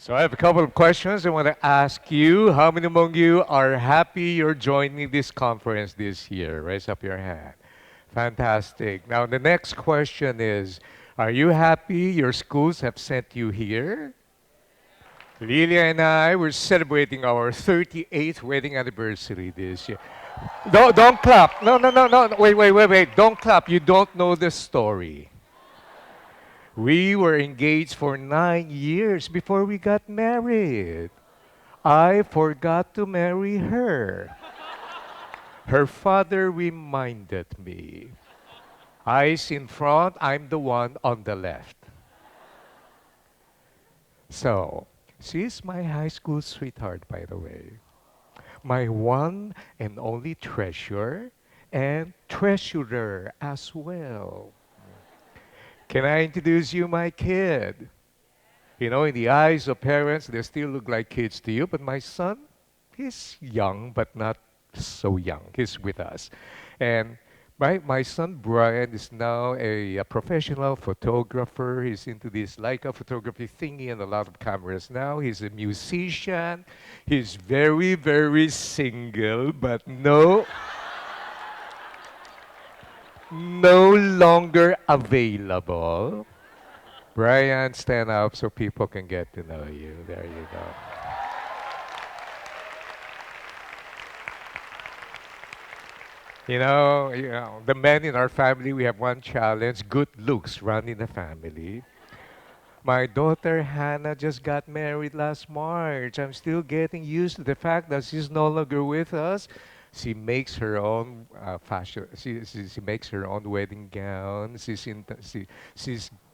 So I have a couple of questions I want to ask you. How many among you are happy you're joining this conference this year? Raise up your hand. Fantastic. Now the next question is, are you happy your schools have sent you here? Lilia and I were celebrating our 38th wedding anniversary this year. Don't clap. No. Wait. Don't clap. You don't know the story. We were engaged for 9 years before we got married. I forgot to marry her. Her father reminded me. Eyes in front, I'm the one on the left. So, she's my high school sweetheart, by the way. My one and only treasure and treasurer as well. Can I introduce you my kid? You know, in the eyes of parents, they still look like kids to you, but my son, he's young, but not so young. He's with us. And my son Brian is now a professional photographer. He's into this Leica photography thingy and a lot of cameras now. He's a musician. He's very, very single, but no longer available. Brian, stand up so people can get to know you. There you go. The men in our family, we have one challenge, good looks run in the family. My daughter Hannah just got married last March. I'm still getting used to the fact that she's no longer with us. She makes her own fashion. She makes her own wedding gown. She's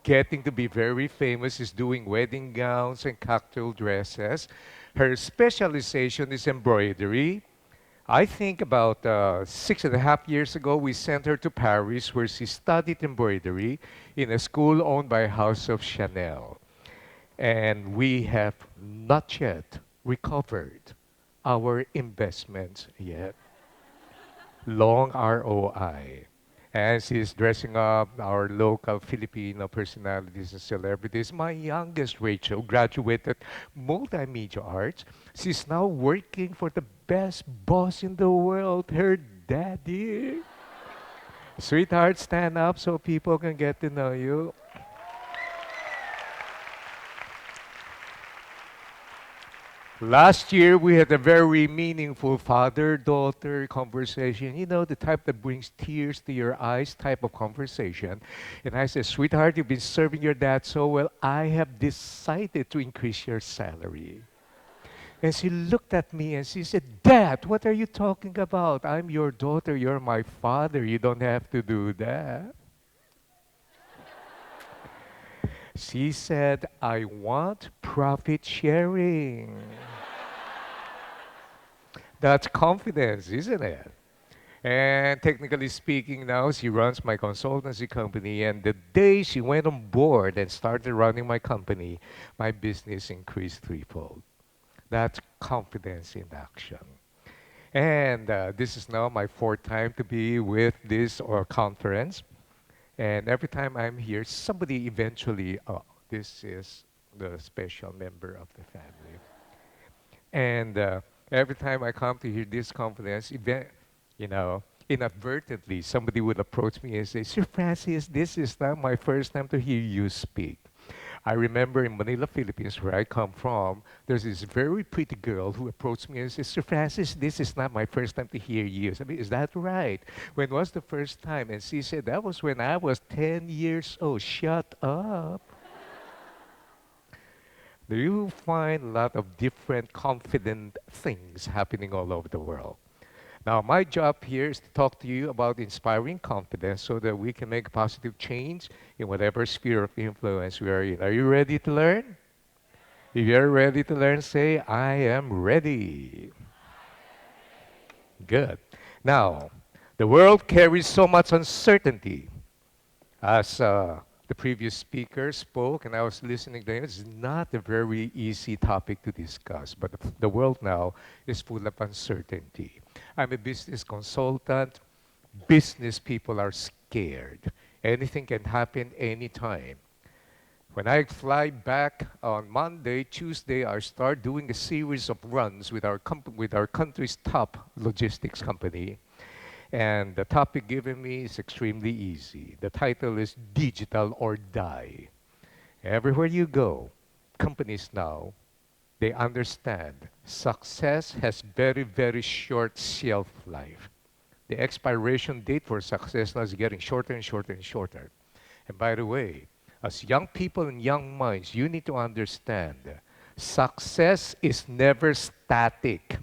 getting to be very famous. She's doing wedding gowns and cocktail dresses. Her specialization is embroidery. I think about 6.5 years ago, we sent her to Paris where she studied embroidery in a school owned by House of Chanel. And we have not yet recovered our investments yet. Long ROI. And she's dressing up our local Filipino personalities and celebrities. My youngest, Rachel, graduated multimedia arts. She's now working for the best boss in the world, her daddy. Sweetheart, stand up so people can get to know you. Last year, we had a very meaningful father-daughter conversation. You know, the type that brings tears to your eyes type of conversation. And I said, sweetheart, you've been serving your dad so well, I have decided to increase your salary. And she looked at me and she said, Dad, what are you talking about? I'm your daughter, you're my father, you don't have to do that. She said, I want profit sharing. That's confidence, isn't it? And technically speaking, now she runs my consultancy company. And the day she went on board and started running my company, my business increased threefold. That's confidence in action. And this is now my fourth time to be with this or conference. And every time I'm here, somebody eventually, oh, this is the special member of the family. And every time I come to hear this conference, you know, inadvertently, somebody would approach me and say, Sir Francis, this is not my first time to hear you speak. I remember in Manila, Philippines, where I come from, there's this very pretty girl who approached me and said, Sir Francis, this is not my first time to hear you. I mean, is that right? When was the first time? And she said, that was when I was 10 years old. Shut up. Do you find a lot of different confident things happening all over the world? Now, my job here is to talk to you about inspiring confidence so that we can make a positive change in whatever sphere of influence we are in. Are you ready to learn? If you're ready to learn, say, I am ready. Good. Now, the world carries so much uncertainty. As the previous speaker spoke and I was listening to him, it's not a very easy topic to discuss, but the world now is full of uncertainty. I'm a business consultant. Business people are scared. Anything can happen anytime. When I fly back on Monday, Tuesday, I start doing a series of runs with with our country's top logistics company. And the topic given me is extremely easy. The title is Digital or Die. Everywhere you go, companies now, they understand success has very, very short shelf life. The expiration date for success now is getting shorter and shorter and shorter. And by the way, as young people and young minds, you need to understand success is never static.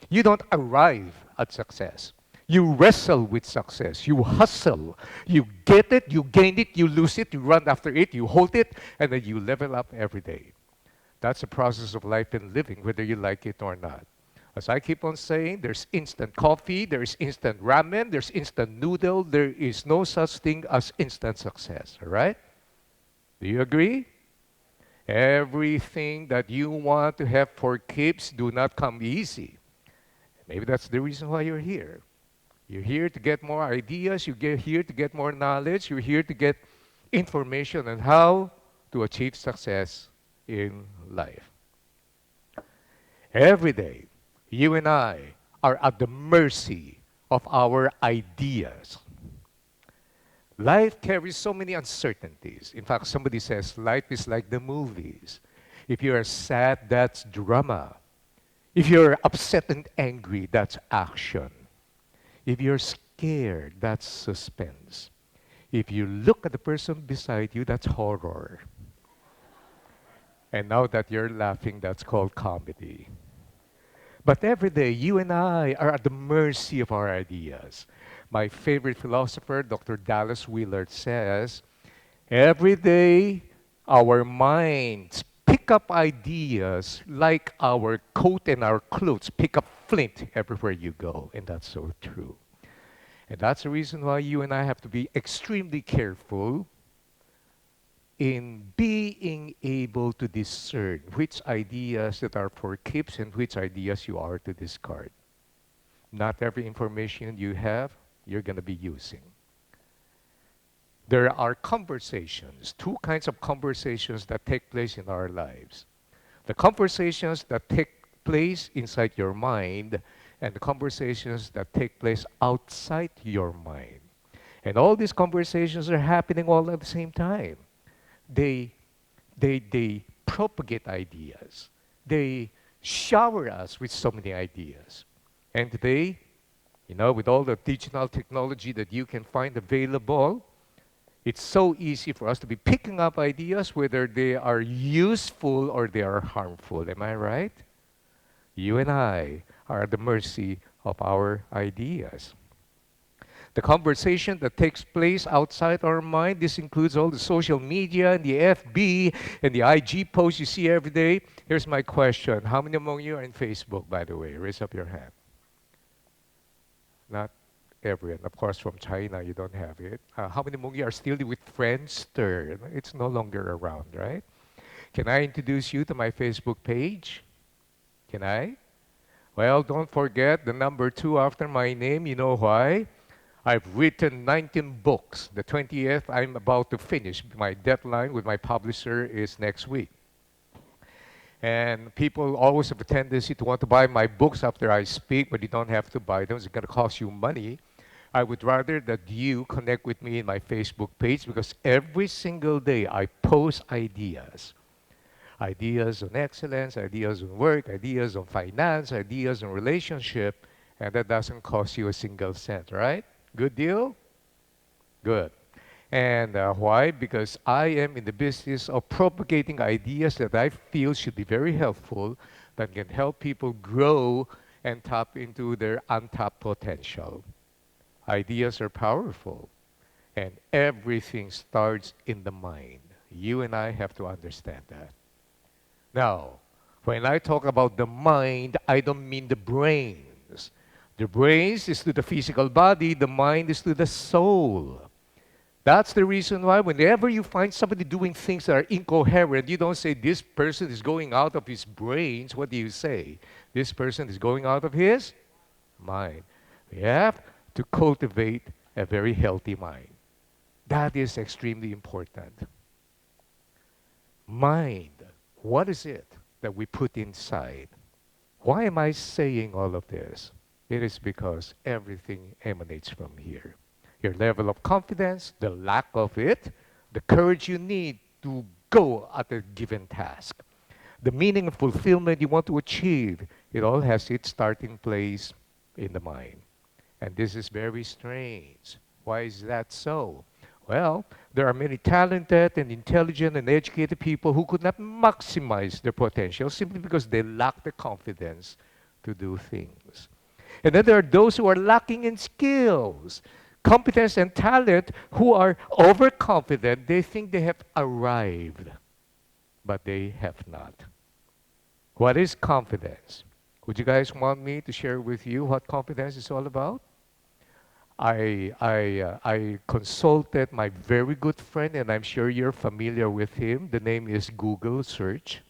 You don't arrive at success. You wrestle with success. You hustle. You get it, you gain it, you lose it, you run after it, you hold it, and then you level up every day. That's the process of life and living, whether you like it or not. As I keep on saying, there's instant coffee, there's instant ramen, there's instant noodle. There is no such thing as instant success, all right? Do you agree? Everything that you want to have for keeps do not come easy. Maybe that's the reason why you're here. You're here to get more ideas, you're here to get more knowledge, you're here to get information on how to achieve success in life. Every day, you and I are at the mercy of our ideas. Life carries so many uncertainties. In fact, somebody says life is like the movies. If you're sad, that's drama. If you're upset and angry, that's action. If you're scared, that's suspense. If you look at the person beside you, that's horror. And now that you're laughing, that's called comedy. But every day, you and I are at the mercy of our ideas. My favorite philosopher, Dr. Dallas Willard, says, every day, our minds pick up ideas like our coat and our clothes pick up flint everywhere you go. And that's so true. And that's the reason why you and I have to be extremely careful in being able to discern which ideas that are for keeps and which ideas you are to discard. Not every information you have, you're going to be using. There are conversations, two kinds of conversations that take place in our lives. The conversations that take place inside your mind and the conversations that take place outside your mind. And all these conversations are happening all at the same time. They, they propagate ideas. They shower us with so many ideas. And today, with all the digital technology that you can find available, it's so easy for us to be picking up ideas, whether they are useful or they are harmful. Am I right? You and I are at the mercy of our ideas. The conversation that takes place outside our mind, this includes all the social media and the FB and the IG posts you see every day. Here's my question. How many among you are in Facebook, by the way? Raise up your hand. Not everyone. Of course, from China, you don't have it. How many among you are still with Friendster? It's no longer around, right? Can I introduce you to my Facebook page? Can I? Well, don't forget the number 2 after my name. You know why? I've written 19 books. The 20th I'm about to finish. My deadline with my publisher is next week. And people always have a tendency to want to buy my books after I speak, but you don't have to buy them. It's going to cost you money. I would rather that you connect with me in my Facebook page because every single day I post ideas. Ideas on excellence, ideas on work, ideas on finance, ideas on relationship, and that doesn't cost you a single cent, right? Good deal? Good. And why? Because I am in the business of propagating ideas that I feel should be very helpful, that can help people grow and tap into their untapped potential. Ideas are powerful, and everything starts in the mind. You and I have to understand that. Now, when I talk about the mind, I don't mean the brains. The brains is to the physical body, the mind is to the soul. That's the reason why whenever you find somebody doing things that are incoherent, you don't say, this person is going out of his brains. What do you say? This person is going out of his mind. We have to cultivate a very healthy mind. That is extremely important. Mind. What is it that we put inside? Why am I saying all of this? It is because everything emanates from here. Your level of confidence, the lack of it, the courage you need to go at a given task, the meaning and fulfillment you want to achieve, it all has its starting place in the mind. And this is very strange. Why is that so? Well, there are many talented and intelligent and educated people who could not maximize their potential simply because they lack the confidence to do things. And then there are those who are lacking in skills, competence, and talent who are overconfident. They think they have arrived, but they have not. What is confidence? Would you guys want me to share with you what confidence is all about? I consulted my very good friend, and I'm sure you're familiar with him. The name is Google Search.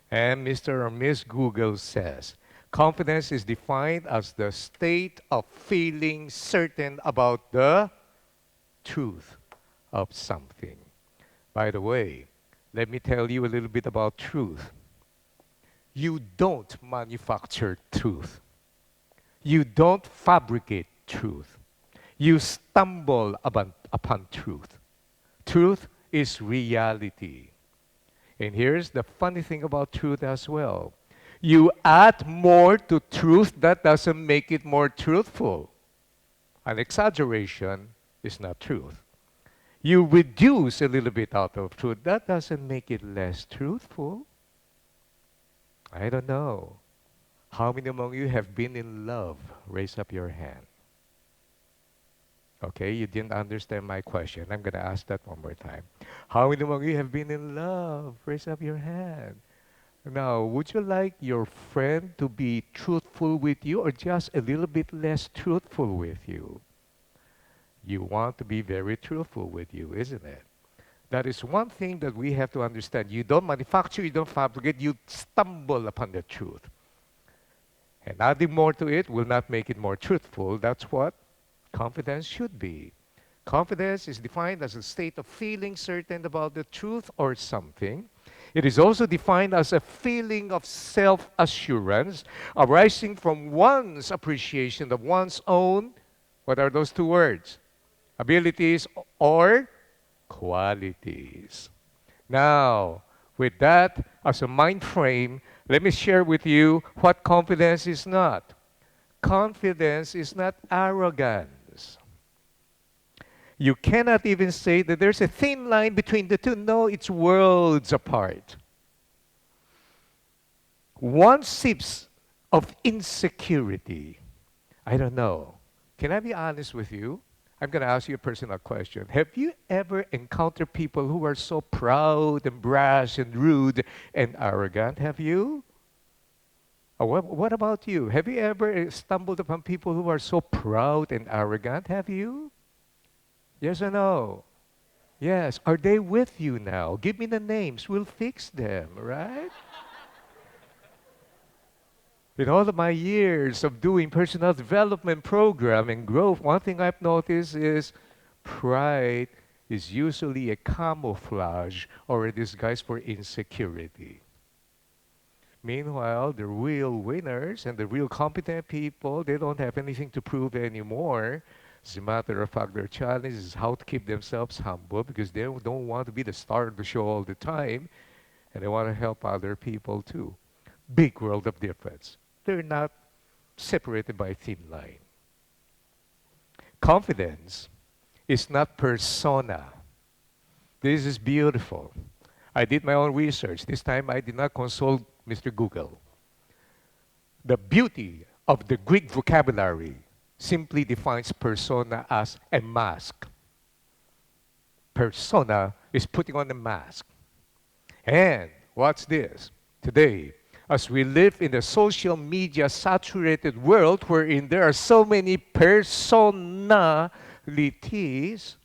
And Mr. or Miss Google says, confidence is defined as the state of feeling certain about the truth of something. By the way, let me tell you a little bit about truth. You don't manufacture truth. You don't fabricate truth. You stumble upon truth. Truth is reality. And here's the funny thing about truth as well. You add more to truth, that doesn't make it more truthful. An exaggeration is not truth. You reduce a little bit out of truth, that doesn't make it less truthful. I don't know. How many among you have been in love? Raise up your hand. Okay, you didn't understand my question. I'm going to ask that one more time. How many among you have been in love? Raise up your hand. Now, would you like your friend to be truthful with you or just a little bit less truthful with you? You want to be very truthful with you, isn't it? That is one thing that we have to understand. You don't manufacture, you don't fabricate, you stumble upon the truth. And adding more to it will not make it more truthful. That's what confidence should be. Confidence is defined as a state of feeling certain about the truth or something. It is also defined as a feeling of self-assurance arising from one's appreciation of one's own, what are those two words? Abilities or qualities. Now, with that as a mind frame, let me share with you what confidence is not. Confidence is not arrogance. You cannot even say that there's a thin line between the two. No, it's worlds apart. One sips of insecurity. I don't know. Can I be honest with you? I'm going to ask you a personal question. Have you ever encountered people who are so proud and brash and rude and arrogant? Have you? Or what about you? Have you ever stumbled upon people who are so proud and arrogant? Have you? Yes or no? Yes. Are they with you now? Give me the names. We'll fix them, right? In all of my years of doing personal development program and growth, one thing I've noticed is pride is usually a camouflage or a disguise for insecurity. Meanwhile, the real winners and the real competent people, they don't have anything to prove anymore. As a matter of fact, their challenge is how to keep themselves humble because they don't want to be the star of the show all the time, and they want to help other people too. Big world of difference. They're not separated by a thin line. Confidence is not persona. This is beautiful. I did my own research. This time I did not consult Mr. Google. The beauty of the Greek vocabulary simply defines persona as a mask. Persona is putting on a mask. And what's this? Today, as we live in a social media saturated world wherein there are so many personalities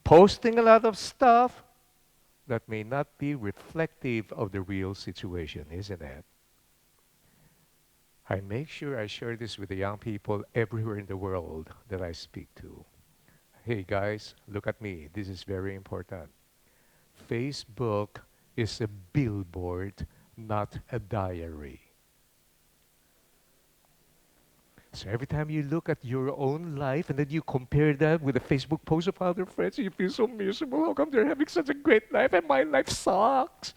posting a lot of stuff that may not be reflective of the real situation, isn't it? I make sure I share this with the young people everywhere in the world that I speak to. Hey guys, look at me. This is very important. Facebook is a billboard, not a diary. So every time you look at your own life and then you compare that with the Facebook post of other friends, you feel so miserable. How come they're having such a great life and my life sucks?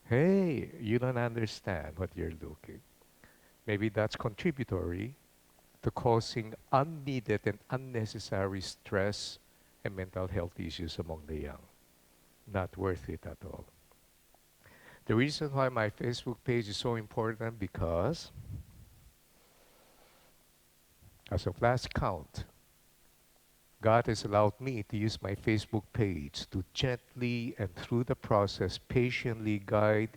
Hey, you don't understand what you're looking. Maybe that's contributory to causing unneeded and unnecessary stress and mental health issues among the young. Not worth it at all. The reason why my Facebook page is so important because as of last count, God has allowed me to use my Facebook page to gently and through the process patiently guide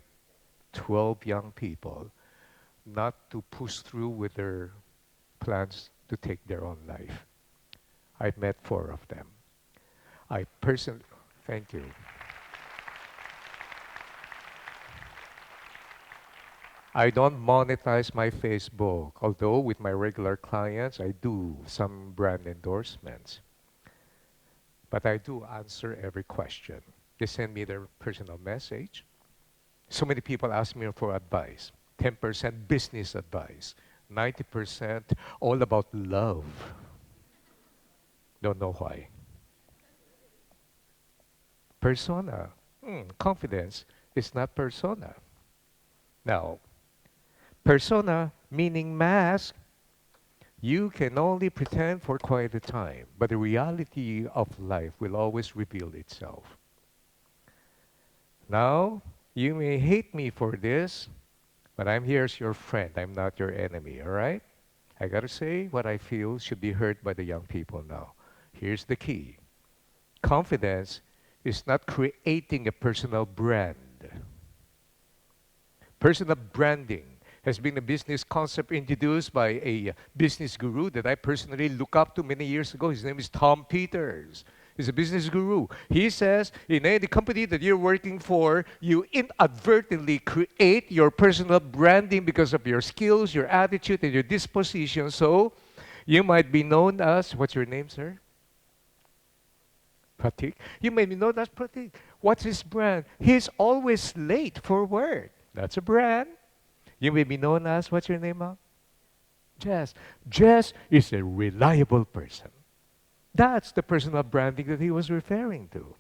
12 young people not to push through with their plans to take their own life. I've met 4 of them. I personally, thank you. I don't monetize my Facebook, although with my regular clients, I do some brand endorsements. But I do answer every question. They send me their personal message. So many people ask me for advice. 10% business advice. 90% all about love. Don't know why. Persona. Confidence is not persona. Now, persona meaning mask, you can only pretend for quite a time, but the reality of life will always reveal itself. Now, you may hate me for this, but I'm here as your friend. I'm not your enemy, all right? I gotta say what I feel should be heard by the young people now. Here's the key. Confidence is not creating a personal brand. Personal branding has been a business concept introduced by a business guru that I personally look up to many years ago. His name is Tom Peters. He's a business guru. He says in any company that you're working for, you inadvertently create your personal branding because of your skills, your attitude, and your disposition. So you might be known as, what's your name, sir? Pratik. You may be known as Pratik. What's his brand? He's always late for work. That's a brand. You may be known as, what's your name, ma'am? Jess. Jess is a reliable person. That's the personal branding that he was referring to.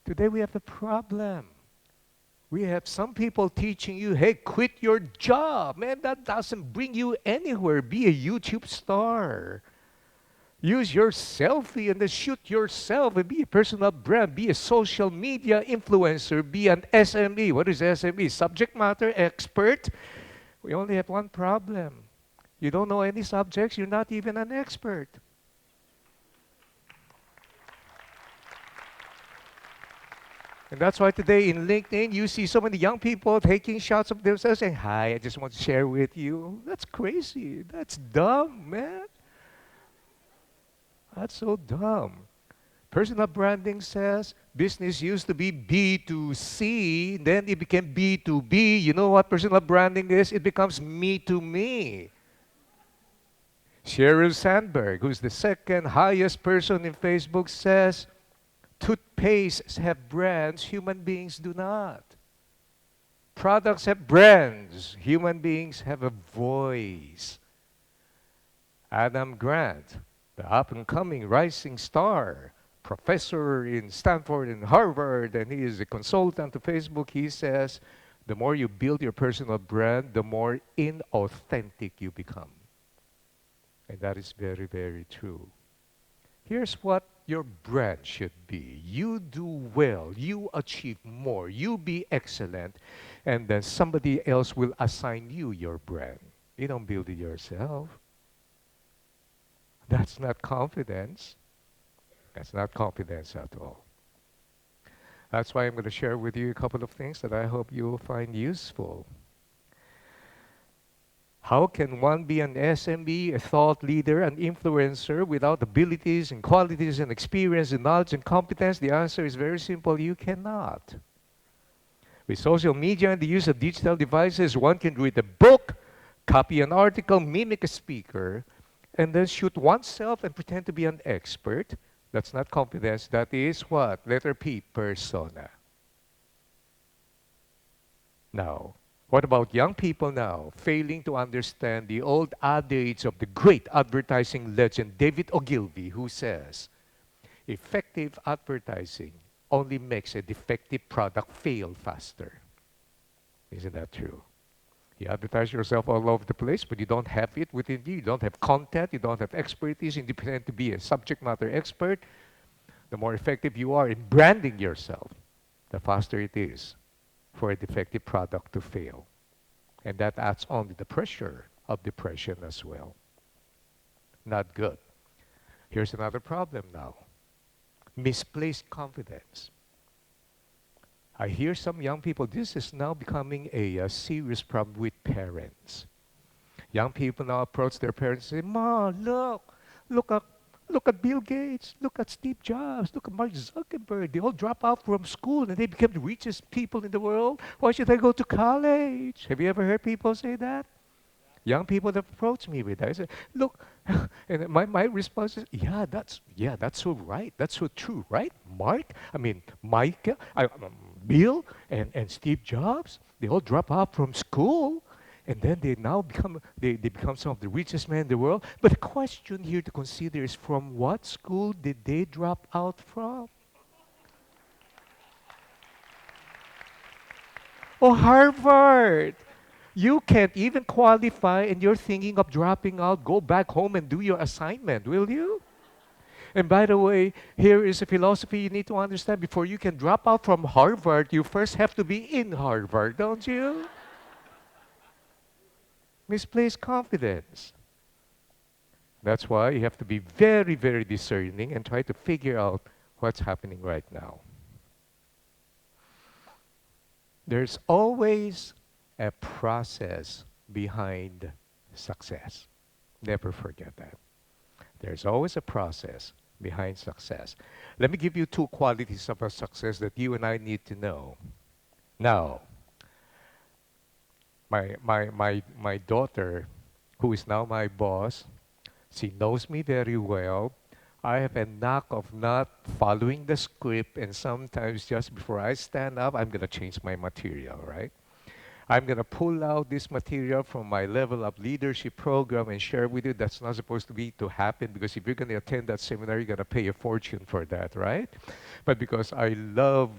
Today we have a problem. We have some people teaching you, hey, quit your job. Man, that doesn't bring you anywhere. Be a YouTube star. Use your selfie and then shoot yourself and be a personal brand. Be a social media influencer. Be an SME. What is SME? Subject matter expert. We only have one problem. You don't know any subjects. You're not even an expert. And that's why today in LinkedIn, you see so many young people taking shots of themselves saying, hi, I just want to share with you. That's crazy. That's dumb, man. That's so dumb. Personal branding says business used to be B2C, then it became B2B. You know what personal branding is? It becomes me to me. Sheryl Sandberg, who's the second highest person in Facebook, says toothpastes have brands, human beings do not. Products have brands, human beings have a voice. Adam Grant, the up-and-coming rising star, professor in Stanford and Harvard, and he is a consultant to Facebook. He says, the more you build your personal brand, the more inauthentic you become. And that is very, very true. Here's what your brand should be. You do well, you achieve more, you be excellent, and then somebody else will assign you your brand. You don't build it yourself. That's not confidence. That's not confidence at all. That's why I'm going to share with you a couple of things that I hope you will find useful. How can one be an SME, a thought leader, an influencer without abilities and qualities and experience and knowledge and competence? The answer is very simple. You cannot. With social media and the use of digital devices, one can read a book, copy an article, mimic a speaker, and then shoot oneself and pretend to be an expert. That's not confidence. That is what? Letter P, persona. Now, what about young people now failing to understand the old adage of the great advertising legend David Ogilvy, who says, effective advertising only makes a defective product fail faster. Isn't that true? You advertise yourself all over the place, but you don't have it within you. You don't have content. You don't have expertise. You depend to be a subject matter expert. The more effective you are in branding yourself, the faster it is for a defective product to fail. And that adds on to the pressure of depression as well. Not good. Here's another problem now. Misplaced confidence. I hear some young people, this is now becoming a serious problem with parents. Young people now approach their parents and say, Ma, look at, look at Bill Gates, look at Steve Jobs, look at Mark Zuckerberg. They all drop out from school and they become the richest people in the world. Why should I go to college? Have you ever heard people say that? Young people that approach me with that. I say, look, and my response is, that's so right. That's so true, right? Mike, Bill, and Steve Jobs, they all drop out from school, and then they now become some of the richest men in the world. But the question here to consider is, from what school did they drop out from? Oh, Harvard. You can't even qualify and you're thinking of dropping out. Go back home and do your assignment, will you? And by the way, here is a philosophy you need to understand. Before you can drop out from Harvard, you first have to be in Harvard, don't you? Misplaced confidence. That's why you have to be very, very discerning and try to figure out what's happening right now. There's always a process behind success. Never forget that. There's always a process behind success. Let me give you two qualities of a success that you and I need to know. Now, my daughter, who is now my boss, she knows me very well. I have a knack of not following the script, and sometimes just before I stand up, I'm going to change my material, right? I'm going to pull out this material from my level up leadership program and share with you. That's not supposed to happen, because if you're going to attend that seminar, you're going to pay a fortune for that, right? But because I love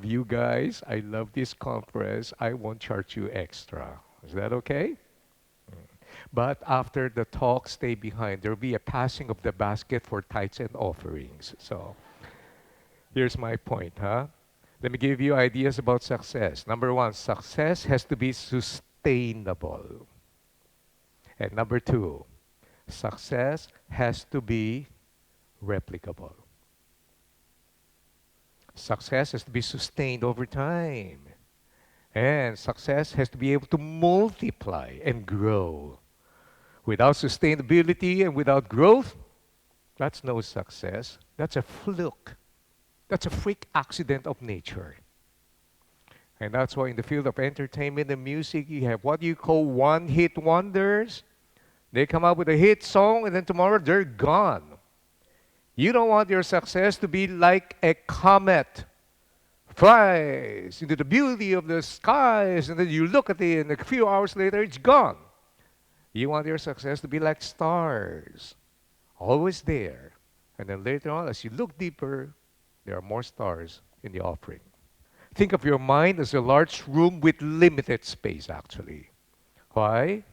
you guys, I love this conference, I won't charge you extra. Is that okay? But after the talk, stay behind. There will be a passing of the basket for tithes and offerings. So here's my point, huh? Let me give you ideas about success. Number one, success has to be sustainable. And number two, success has to be replicable. Success has to be sustained over time. And success has to be able to multiply and grow. Without sustainability and without growth, that's no success. That's a fluke. That's a freak accident of nature. And that's why in the field of entertainment and music, you have what you call one-hit wonders. They come out with a hit song, and then tomorrow they're gone. You don't want your success to be like a comet. Flies into the beauty of the skies, and then you look at it, and a few hours later, it's gone. You want your success to be like stars, always there. And then later on, as you look deeper, there are more stars in the offering. Think of your mind as a large room with limited space, actually. Why?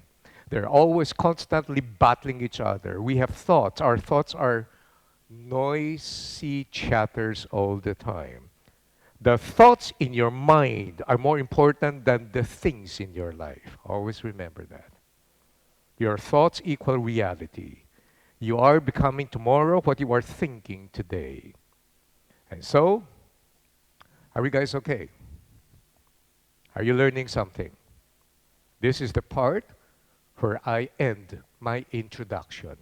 They're always constantly battling each other. We have thoughts. Our thoughts are noisy chatters all the time. The thoughts in your mind are more important than the things in your life. Always remember that. Your thoughts equal reality. You are becoming tomorrow what you are thinking today. And so, are you guys okay? Are you learning something? This is the part where I end my introduction.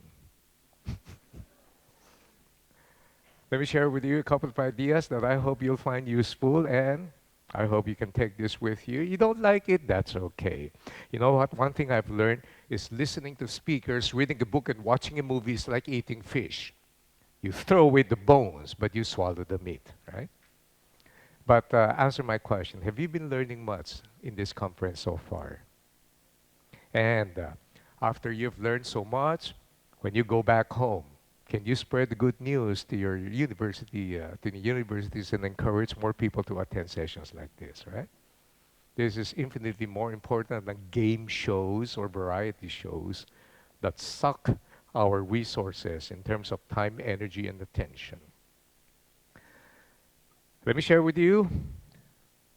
Let me share with you a couple of ideas that I hope you'll find useful, and I hope you can take this with you. You don't like it, that's okay. You know what? One thing I've learned is listening to speakers, reading a book, and watching a movie is like eating fish. You throw away the bones, but you swallow the meat, right? But answer my question. Have you been learning much in this conference so far? And after you've learned so much, when you go back home, can you spread the good news to your university, to the universities, and encourage more people to attend sessions like this, right? This is infinitely more important than game shows or variety shows that suck our resources in terms of time, energy, and attention. Let me share with you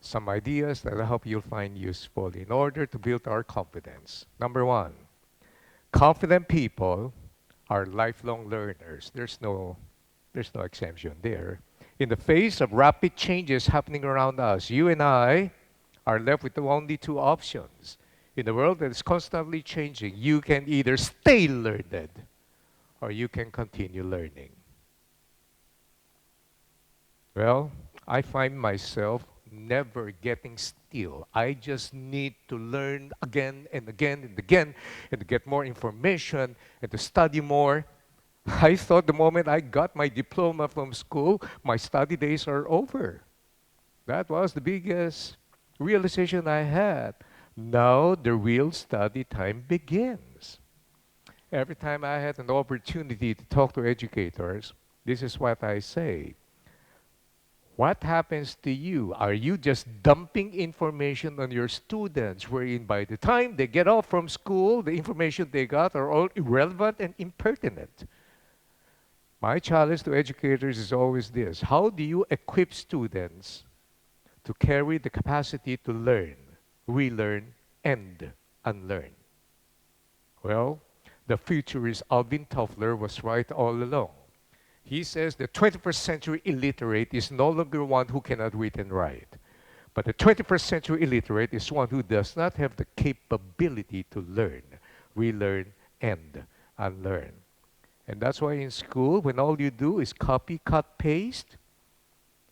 some ideas that I hope you'll find useful in order to build our confidence. Number one, confident people are lifelong learners. There's no exemption there. In the face of rapid changes happening around us, you and I are left with only two options. In a world that is constantly changing, you can either stay learned or you can continue learning. Well, I find myself never getting still. I just need to learn again and again and again and to get more information and to study more. I thought the moment I got my diploma from school, my study days are over. That was the biggest realization I had. Now the real study time begins. Every time I had an opportunity to talk to educators, this is what I say. What happens to you? Are you just dumping information on your students, wherein by the time they get off from school, the information they got are all irrelevant and impertinent? My challenge to educators is always this: how do you equip students to carry the capacity to learn, relearn, and unlearn? Well, the futurist Alvin Toffler was right all along. He says the 21st century illiterate is no longer one who cannot read and write, but the 21st century illiterate is one who does not have the capability to learn, relearn, and unlearn. And that's why in school, when all you do is copy, cut, paste,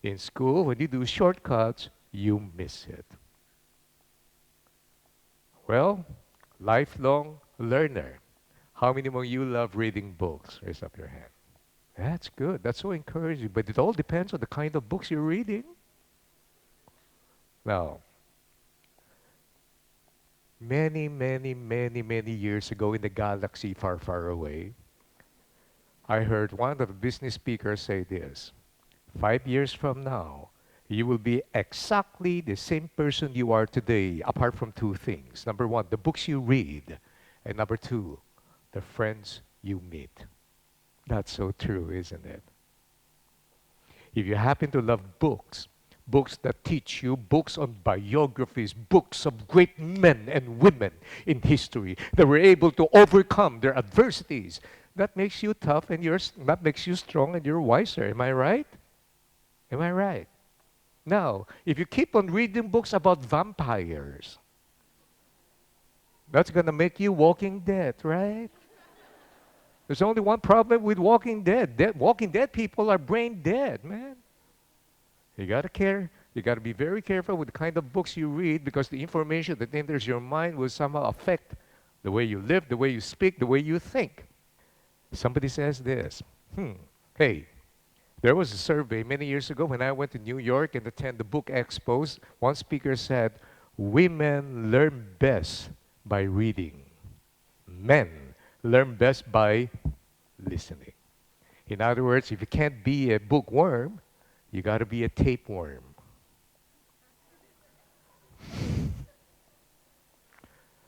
in school, when you do shortcuts, you miss it. Well, lifelong learner. How many of you love reading books? Raise up your hand. That's good. That's so encouraging. But it all depends on the kind of books you're reading. Now, many years ago in the galaxy far, far away, I heard one of the business speakers say this: 5 years from now, you will be exactly the same person you are today, apart from two things. Number one, the books you read. And number two, the friends you meet. That's so true, isn't it? If you happen to love books, books that teach you, books on biographies, books of great men and women in history that were able to overcome their adversities, that makes you tough and that makes you strong and you're wiser. Am I right? Am I right? Now, if you keep on reading books about vampires, that's going to make you Walking Dead, right? There's only one problem with Walking Dead. Walking Dead people are brain dead, man. You got to care. You got to be very careful with the kind of books you read, because the information that enters your mind will somehow affect the way you live, the way you speak, the way you think. Somebody says this: hey, there was a survey many years ago when I went to New York and attended the book expos. One speaker said, women learn best by reading. Men learn best by listening. In other words, if you can't be a bookworm, you got to be a tapeworm.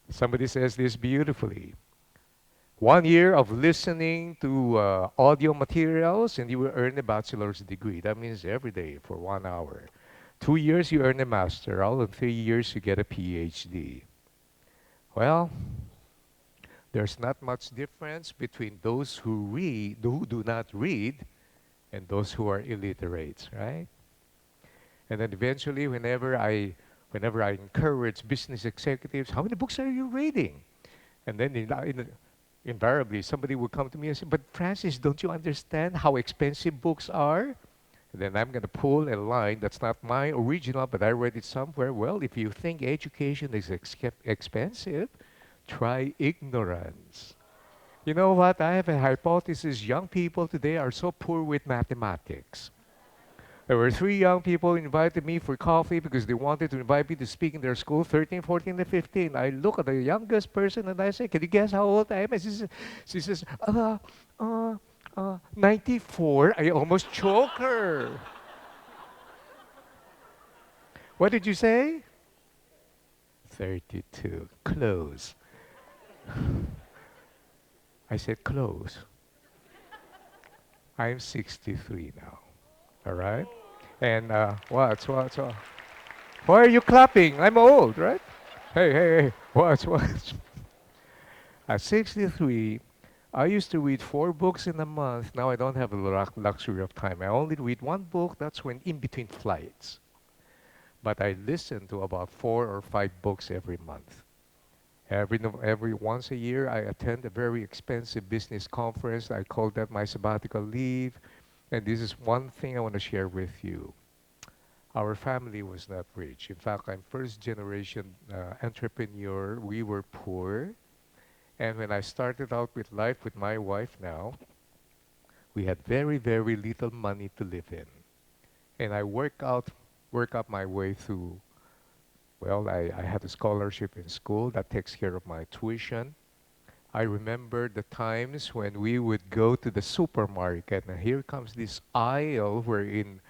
Somebody says this beautifully: 1 year of listening to audio materials and you will earn a bachelor's degree. That means every day for 1 hour. 2 years you earn a master. All in 3 years you get a PhD. Well, there's not much difference between those who do not read, and those who are illiterates, right? And then eventually, whenever I encourage business executives, how many books are you reading? And then invariably, somebody would come to me and say, but Francis, don't you understand how expensive books are? And then I'm going to pull a line that's not my original, but I read it somewhere. Well, if you think education is expensive, try ignorance. You know what? I have a hypothesis. Young people today are so poor with mathematics. There were three young people who invited me for coffee because they wanted to invite me to speak in their school, 13, 14, and 15. I look at the youngest person and I say, can you guess how old I am? And she says 94. I almost choke her. What did you say? 32. Close. I said close. I'm 63 now. All right? And what? Why are you clapping? I'm old, right? Hey, what? At 63, I used to read 4 books in a month. Now I don't have the luxury of time. I only read 1 book. That's when in between flights. But I listen to about 4 or 5 books every month. Every once a year, I attend a very expensive business conference. I call that my sabbatical leave. And this is one thing I want to share with you. Our family was not rich. In fact, I'm first generation entrepreneur. We were poor. And when I started out with life with my wife now, we had very, very little money to live in. And I work up my way through, well, I had a scholarship in school that takes care of my tuition. I remember the times when we would go to the supermarket, and here comes this aisle wherein,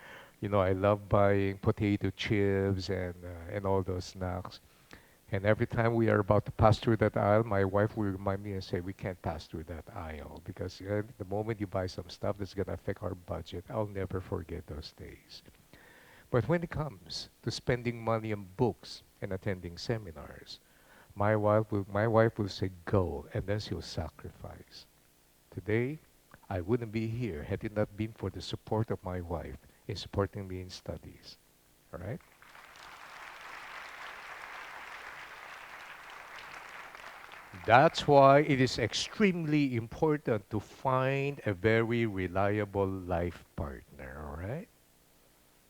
I love buying potato chips and all those snacks. And every time we are about to pass through that aisle, my wife will remind me and say, we can't pass through that aisle because the moment you buy some stuff that's going to affect our budget, I'll never forget those days. But when it comes to spending money on books and attending seminars, my wife will say go, and then she'll sacrifice. Today, I wouldn't be here had it not been for the support of my wife in supporting me in studies. All right? That's why it is extremely important to find a very reliable life partner, all right?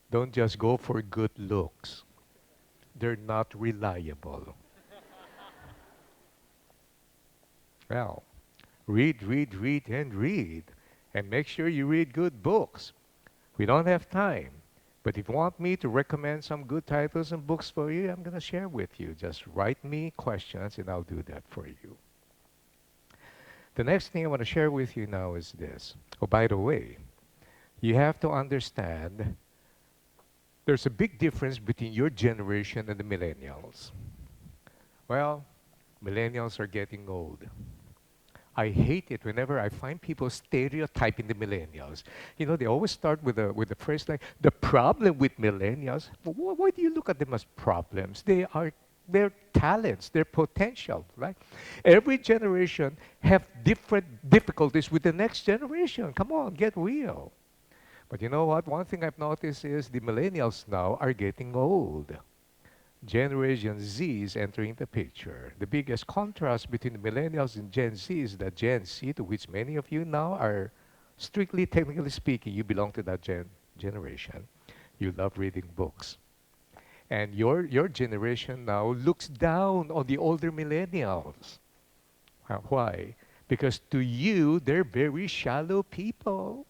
Don't just go for good looks. They're not reliable. Well, read, and read. And make sure you read good books. We don't have time. But if you want me to recommend some good titles and books for you, I'm going to share with you. Just write me questions and I'll do that for you. The next thing I want to share with you now is this. Oh, by the way, you have to understand there's a big difference between your generation and the millennials. Well, millennials are getting old. I hate it whenever I find people stereotyping the millennials. They always start with the phrase like, the problem with millennials. Why do you look at them as problems? They are their talents, their potential, right? Every generation have different difficulties with the next generation. Come on, get real. But you know what? One thing I've noticed is the millennials now are getting old. Generation Z is entering the picture. The biggest contrast between the millennials and Gen Z is that Gen Z, to which many of you now are strictly technically speaking, you belong to that generation. You love reading books. And your generation now looks down on the older millennials. Why? Because to you, they're very shallow people.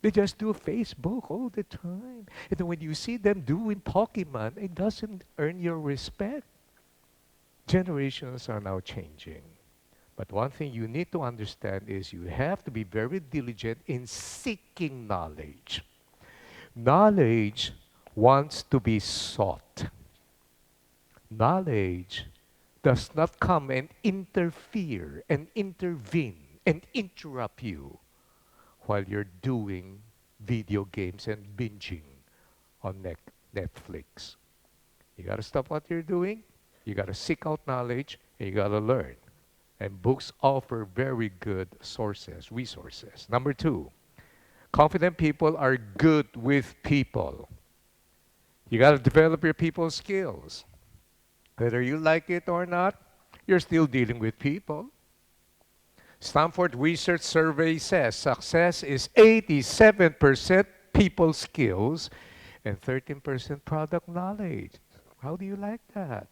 They just do Facebook all the time. And then when you see them doing Pokemon, it doesn't earn your respect. Generations are now changing. But one thing you need to understand is you have to be very diligent in seeking knowledge. Knowledge wants to be sought. Knowledge does not come and interfere and intervene and interrupt you while you're doing video games and binging on Netflix. You got to stop what you're doing. You got to seek out knowledge, and you got to learn. And books offer very good resources. Number 2, confident people are good with people. You got to develop your people skills. Whether you like it or not, you're still dealing with people. Stanford Research Survey says success is 87% people skills and 13% product knowledge. How do you like that?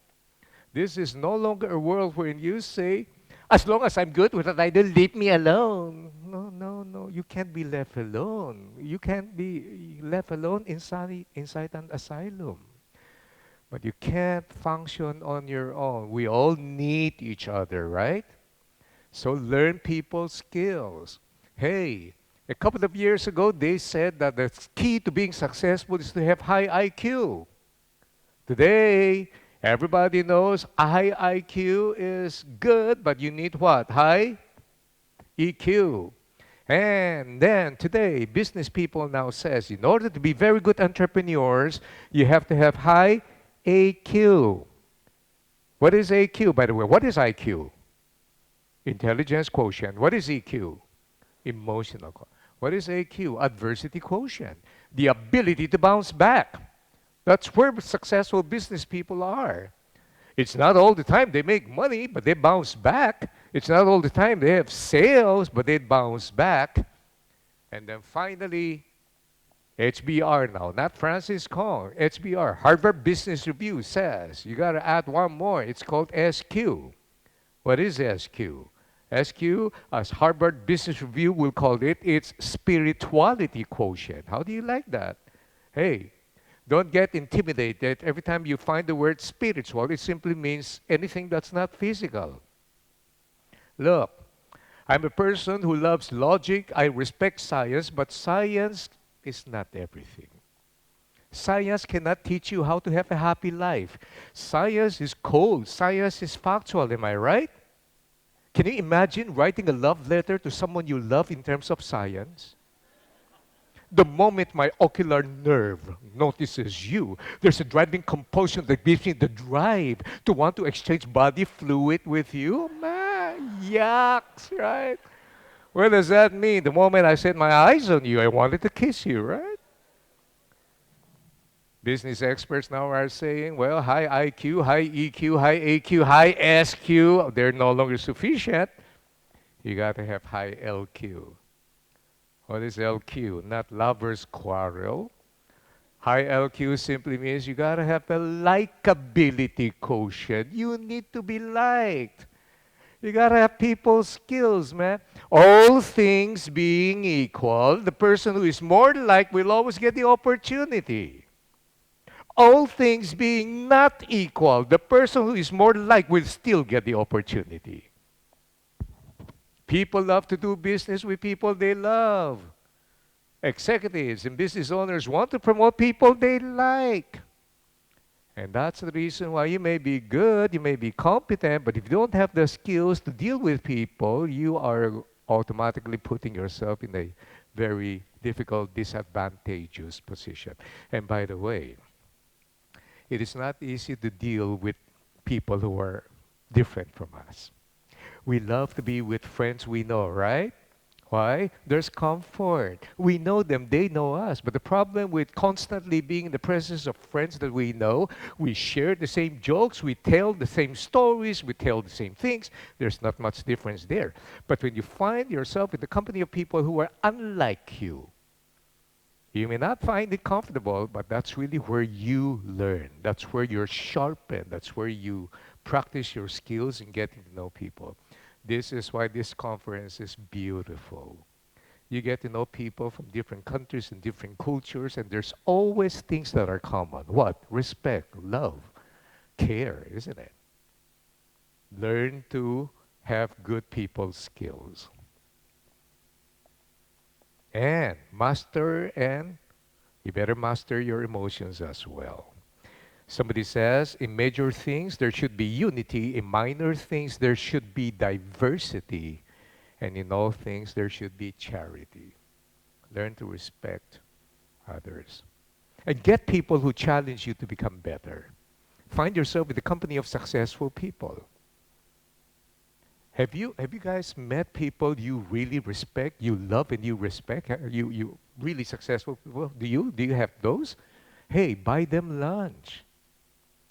This is no longer a world wherein you say, As long as I'm good with that idol, leave me alone. No, no, no. You can't be left alone. You can't be left alone inside an asylum. But you can't function on your own. We all need each other, right? So learn people's skills. Hey, a couple of years ago, they said that the key to being successful is to have high IQ. Today, everybody knows high IQ is good, but you need what? High EQ. And then today, business people now says in order to be very good entrepreneurs, you have to have high AQ. What is AQ, by the way? What is IQ? Intelligence quotient. What is EQ? Emotional. What is AQ? Adversity quotient. The ability to bounce back. That's where successful business people are. It's not all the time they make money, but they bounce back. It's not all the time they have sales, but they bounce back. And then finally, HBR now, not Francis Kong, HBR, Harvard Business Review says you got to add one more. It's called SQ. What is SQ? SQ, as Harvard Business Review will call it, it's spirituality quotient. How do you like that? Hey, don't get intimidated. Every time you find the word spiritual, it simply means anything that's not physical. Look, I'm a person who loves logic. I respect science, but science is not everything. Science cannot teach you how to have a happy life. Science is cold. Science is factual. Am I right? Can you imagine writing a love letter to someone you love in terms of science? The moment my ocular nerve notices you, there's a driving compulsion that gives me the drive to want to exchange body fluid with you. Man, yucks, right? What does that mean? The moment I set my eyes on you, I wanted to kiss you, right? Business experts now are saying, well, high IQ, high EQ, high AQ, high SQ, they're no longer sufficient. You got to have high LQ. What is LQ? Not lovers quarrel. High LQ simply means you got to have a likability quotient. You need to be liked. You got to have people skills, man. All things being equal, the person who is more liked will always get the opportunity. All things being not equal, the person who is more liked will still get the opportunity. People love to do business with people they love. Executives and business owners want to promote people they like. And that's the reason why you may be good, you may be competent, but if you don't have the skills to deal with people, you are automatically putting yourself in a very difficult, disadvantageous position. And by the way, it is not easy to deal with people who are different from us. We love to be with friends we know, right? Why? There's comfort. We know them, they know us. But the problem with constantly being in the presence of friends that we know, we share the same jokes, we tell the same stories, we tell the same things. There's not much difference there. But when you find yourself in the company of people who are unlike you may not find it comfortable, but that's really where you learn. That's where you're sharpened. That's where you practice your skills in getting to know people. This is why this conference is beautiful. You get to know people from different countries and different cultures, and there's always things that are common. What? Respect, love, care, isn't it? Learn to have good people skills. And you better master your emotions as well. Somebody says, in major things, there should be unity. In minor things, there should be diversity. And in all things, there should be charity. Learn to respect others. And get people who challenge you to become better. Find yourself in the company of successful people. Have you guys met people you really respect, you love and you respect? You really successful people? Do you have those? Hey, buy them lunch.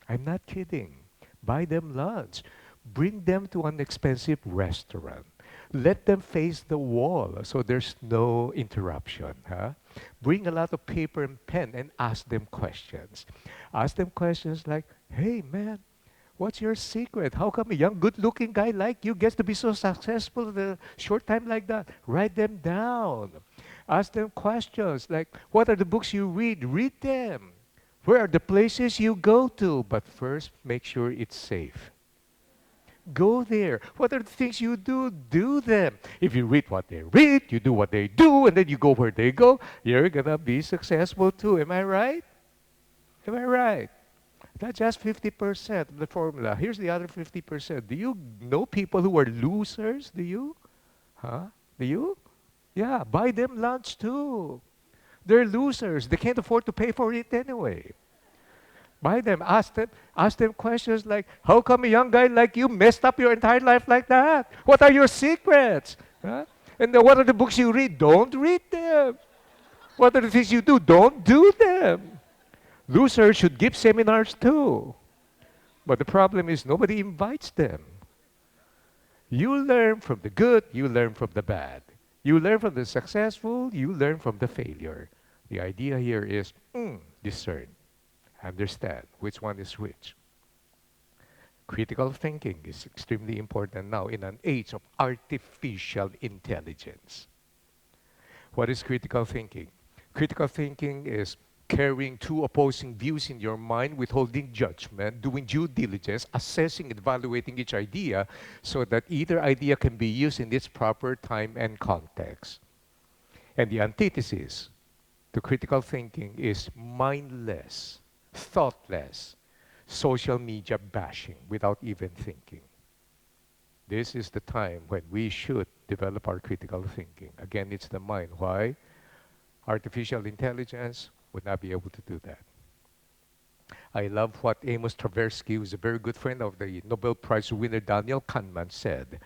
I'm not kidding. Buy them lunch. Bring them to an expensive restaurant. Let them face the wall so there's no interruption. Huh? Bring a lot of paper and pen and ask them questions. Ask them questions like, hey man, What's your secret? How come a young, good-looking guy like you gets to be so successful in a short time like that? Write them down. Ask them questions like, what are the books you read? Read them. Where are the places you go to? But first, make sure it's safe. Go there. What are the things you do? Do them. If you read what they read, you do what they do, and then you go where they go, you're gonna be successful too. Am I right? Am I right? That's just 50% of the formula. Here's the other 50%. Do you know people who are losers? Do you? Huh? Do you? Yeah, buy them lunch too. They're losers. They can't afford to pay for it anyway. Buy them. Ask them questions like, how come a young guy like you messed up your entire life like that? What are your secrets? Huh? And then what are the books you read? Don't read them. What are the things you do? Don't do them. Losers should give seminars too. But the problem is nobody invites them. You learn from the good, you learn from the bad. You learn from the successful, you learn from the failure. The idea here is discern, understand which one is which. Critical thinking is extremely important now in an age of artificial intelligence. What is critical thinking? Critical thinking is carrying two opposing views in your mind, withholding judgment, doing due diligence, assessing, evaluating each idea so that either idea can be used in its proper time and context. And the antithesis to critical thinking is mindless, thoughtless, social media bashing without even thinking. This is the time when we should develop our critical thinking. Again, it's the mind. Why? Artificial intelligence would not be able to do that. I love what Amos Tversky, who's a very good friend of the Nobel Prize winner Daniel Kahneman, said.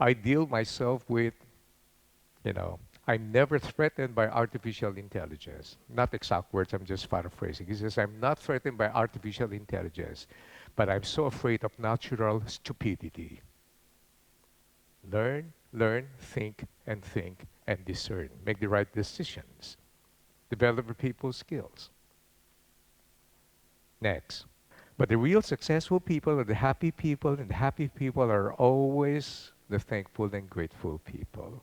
I deal myself with, I'm never threatened by artificial intelligence. Not exact words, I'm just paraphrasing. He says, I'm not threatened by artificial intelligence, but I'm so afraid of natural stupidity. Learn, think, and discern. Make the right decisions. Develop people's skills. Next. But the real successful people are the happy people, and the happy people are always the thankful and grateful people.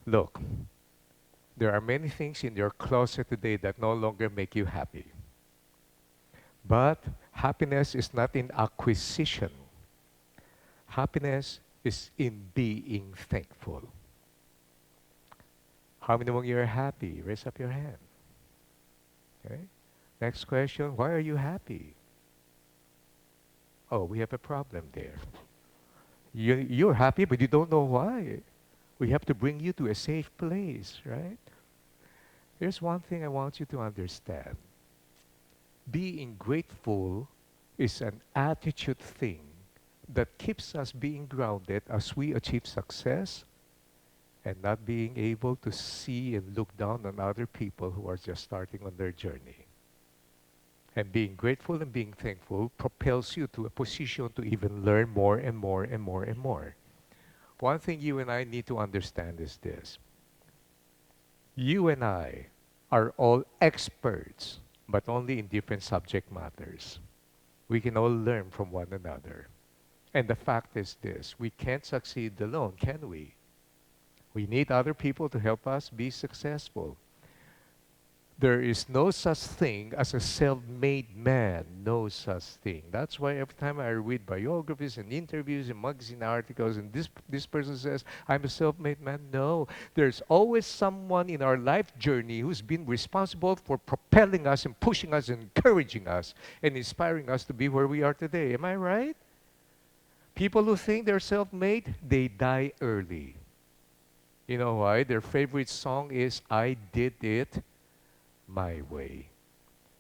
Look, there are many things in your closet today that no longer make you happy. But happiness is not in acquisition. Happiness is in being thankful. How many among you are happy? Raise up your hand. Okay. Next question, why are you happy? Oh, we have a problem there. You're happy, but you don't know why. We have to bring you to a safe place, right? Here's one thing I want you to understand. Being grateful is an attitude thing that keeps us being grounded as we achieve success and not being able to see and look down on other people who are just starting on their journey. And being grateful and being thankful propels you to a position to even learn more and more and more and more. One thing you and I need to understand is this. You and I are all experts, but only in different subject matters. We can all learn from one another. And the fact is this, we can't succeed alone, can we? We need other people to help us be successful. There is no such thing as a self-made man. No such thing. That's why every time I read biographies and interviews and magazine articles and this person says, I'm a self-made man. No. There's always someone in our life journey who's been responsible for propelling us and pushing us and encouraging us and inspiring us to be where we are today. Am I right? People who think they're self-made, they die early. You know why? Their favorite song is, I Did It My Way.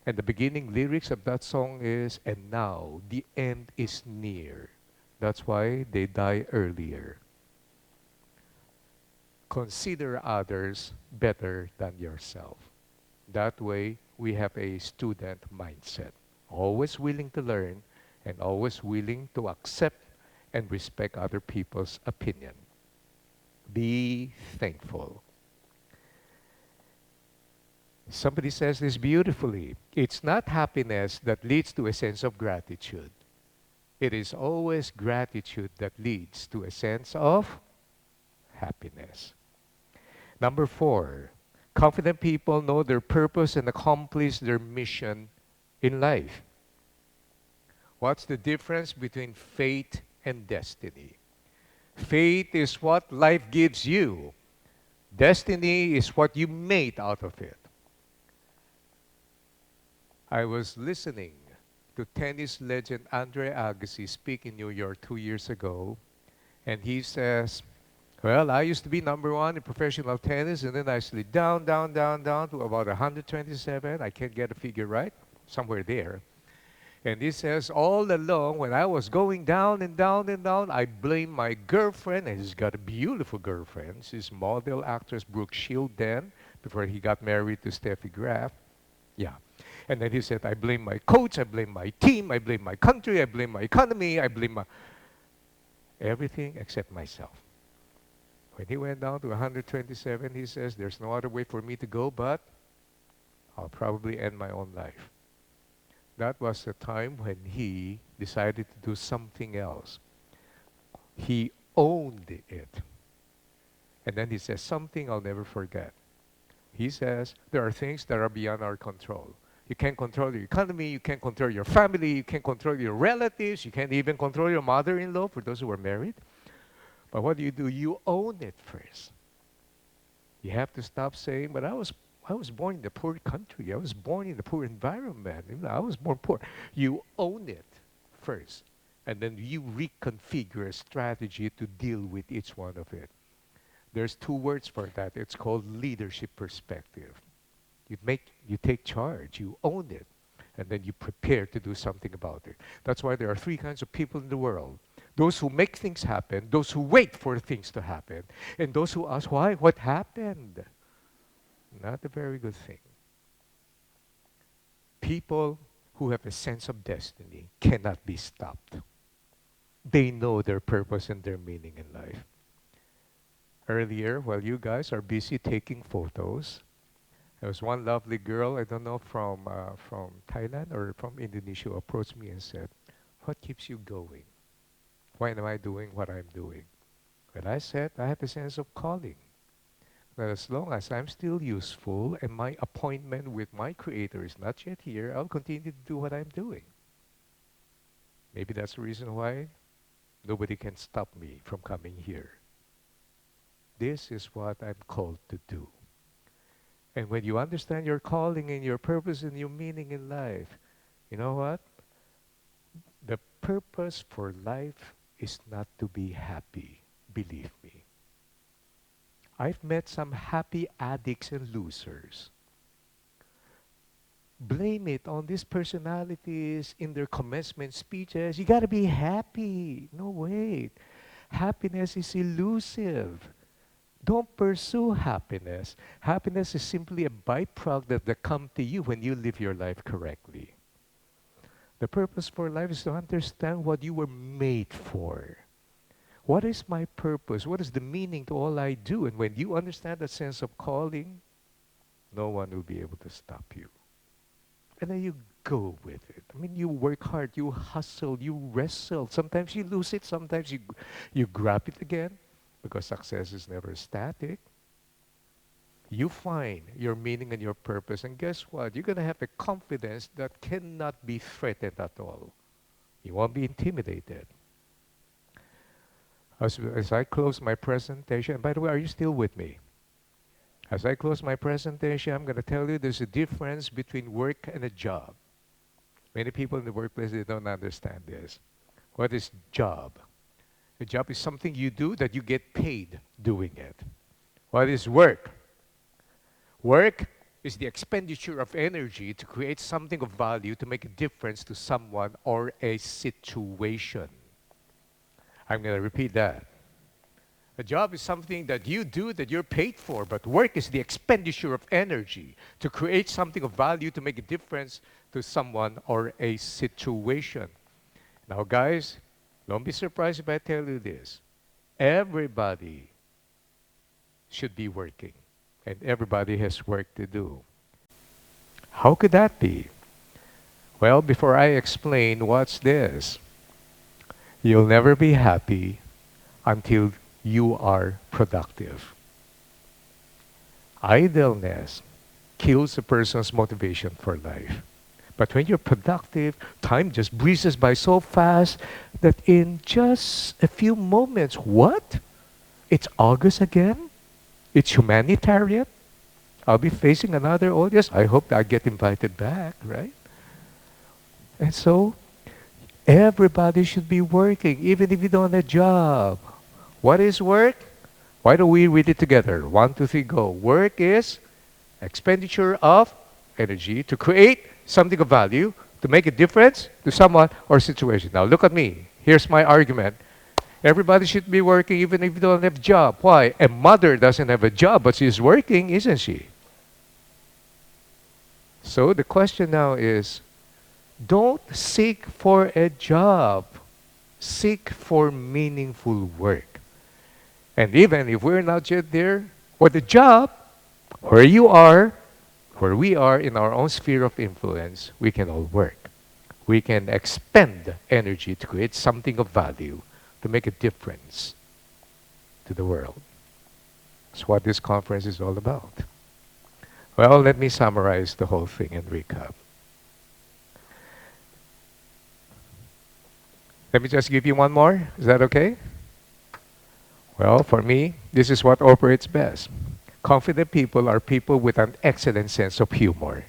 And the beginning lyrics of that song is, and now the end is near. That's why they die earlier. Consider others better than yourself. That way, we have a student mindset. Always willing to learn and always willing to accept and respect other people's opinion. Be thankful. Somebody says this beautifully. It's not happiness that leads to a sense of gratitude. It is always gratitude that leads to a sense of happiness. Number four, confident people know their purpose and accomplish their mission in life. What's the difference between fate and destiny? Fate is what life gives you. Destiny is what you made out of it. I was listening to tennis legend Andre Agassi speak in New York 2 years ago, and he says, well, I used to be number one in professional tennis, and then I slid down, down, down, down to about 127. I can't get a figure right, somewhere there. And he says, all along, when I was going down and down and down, I blame my girlfriend, and he's got a beautiful girlfriend. She's model actress Brooke Shield then, before he got married to Steffi Graf. Yeah. And then he said, I blame my coach, I blame my team, I blame my country, I blame my economy, I blame everything except myself. When he went down to 127, he says, there's no other way for me to go, but I'll probably end my own life. That was the time when he decided to do something else. He owned it. And then he says something I'll never forget. He says, there are things that are beyond our control. You can't control your economy, you can't control your family, you can't control your relatives, you can't even control your mother-in-law for those who are married. But what do? You own it first. You have to stop saying, but I was born in a poor country. I was born in a poor environment. I was born poor. You own it first. And then you reconfigure a strategy to deal with each one of it. There's two words for that. It's called leadership perspective. You take charge. You own it. And then you prepare to do something about it. That's why there are three kinds of people in the world. Those who make things happen, those who wait for things to happen, and those who ask, why? What happened? Not a very good thing. People who have a sense of destiny cannot be stopped. They know their purpose and their meaning in life. Earlier, while you guys are busy taking photos, there was one lovely girl, I don't know, from Thailand or from Indonesia, who approached me and said, what keeps you going? Why am I doing what I'm doing? Well, I said, I have a sense of calling. That as long as I'm still useful and my appointment with my Creator is not yet here, I'll continue to do what I'm doing. Maybe that's the reason why nobody can stop me from coming here. This is what I'm called to do. And when you understand your calling and your purpose and your meaning in life, you know what? The purpose for life is not to be happy, believe me. I've met some happy addicts and losers. Blame it on these personalities in their commencement speeches. You gotta be happy. No, wait. Happiness is elusive. Don't pursue happiness. Happiness is simply a byproduct that comes to you when you live your life correctly. The purpose for life is to understand what you were made for. What is my purpose? What is the meaning to all I do? And when you understand that sense of calling, no one will be able to stop you. And then you go with it. I mean, you work hard, you hustle, you wrestle. Sometimes you lose it, sometimes you grab it again, because success is never static. You find your meaning and your purpose, and guess what? You're going to have a confidence that cannot be threatened at all. You won't be intimidated. As I close my presentation, and by the way, are you still with me? As I close my presentation, I'm going to tell you there's a difference between work and a job. Many people in the workplace, they don't understand this. What is job? A job is something you do that you get paid doing it. What is work? Work is the expenditure of energy to create something of value to make a difference to someone or a situation. I'm going to repeat that. A job is something that you do that you're paid for, but work is the expenditure of energy to create something of value to make a difference to someone or a situation. Now, guys, don't be surprised if I tell you this. Everybody should be working, and everybody has work to do. How could that be? Well, before I explain what's this, You'll never be happy until you are productive. Idleness kills a person's motivation for life. But when you're productive, time just breezes by so fast that in just a few moments, what? It's August again? It's humanitarian? I'll be facing another audience. I hope I get invited back, right? And so, everybody should be working, even if you don't have a job. What is work? Why don't we read it together? One, two, three, go. Work is expenditure of energy to create something of value, to make a difference to someone or situation. Now look at me. Here's my argument. Everybody should be working even if you don't have a job. Why? A mother doesn't have a job, but she's working, isn't she? So the question now is, don't seek for a job. Seek for meaningful work. And even if we're not yet there, for the job, where you are, where we are in our own sphere of influence, we can all work. We can expend energy to create something of value, to make a difference to the world. That's what this conference is all about. Well, let me summarize the whole thing and recap. Let me just give you one more. Is that okay? Well, for me, this is what operates best. Confident people are people with an excellent sense of humor.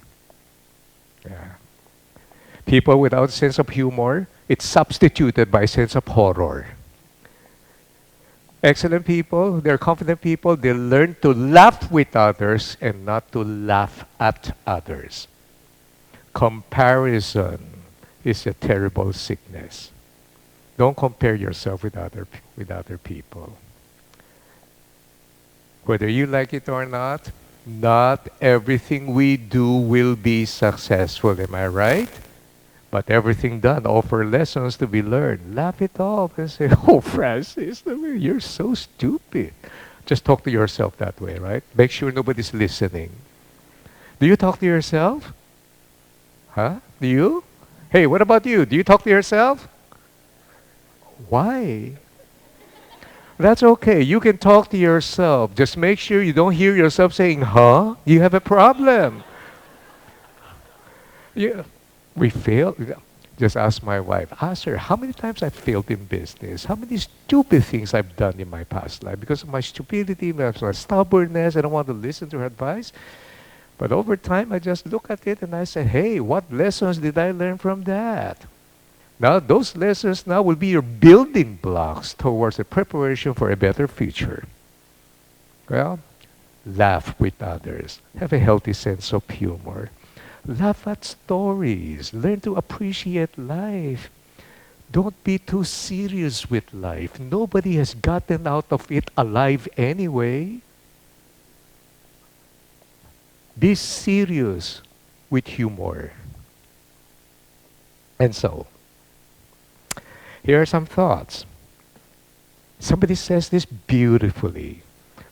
Yeah. People without sense of humor, it's substituted by sense of horror. Excellent people, they're confident people, they learn to laugh with others and not to laugh at others. Comparison is a terrible sickness. Don't compare yourself with other people. Whether you like it or not everything we do will be successful, am I right? But everything done offer lessons to be learned. Laugh it off and say, oh, Francis, you're so stupid. Just talk to yourself that way, right? Make sure nobody's listening. Do you talk to yourself? Huh? Do you? Hey, what about you? Do you talk to yourself? Why? That's okay. You can talk to yourself. Just make sure you don't hear yourself saying, huh? You have a problem. Yeah. We failed. Just ask my wife. Ask her, how many times I failed in business? How many stupid things I've done in my past life? Because of my stupidity, my stubbornness, I don't want to listen to her advice. But over time, I just look at it and I say, hey, what lessons did I learn from that? Now, those lessons now will be your building blocks towards a preparation for a better future. Well, laugh with others. Have a healthy sense of humor. Laugh at stories. Learn to appreciate life. Don't be too serious with life. Nobody has gotten out of it alive anyway. Be serious with humor. And so, here are some thoughts. Somebody says this beautifully.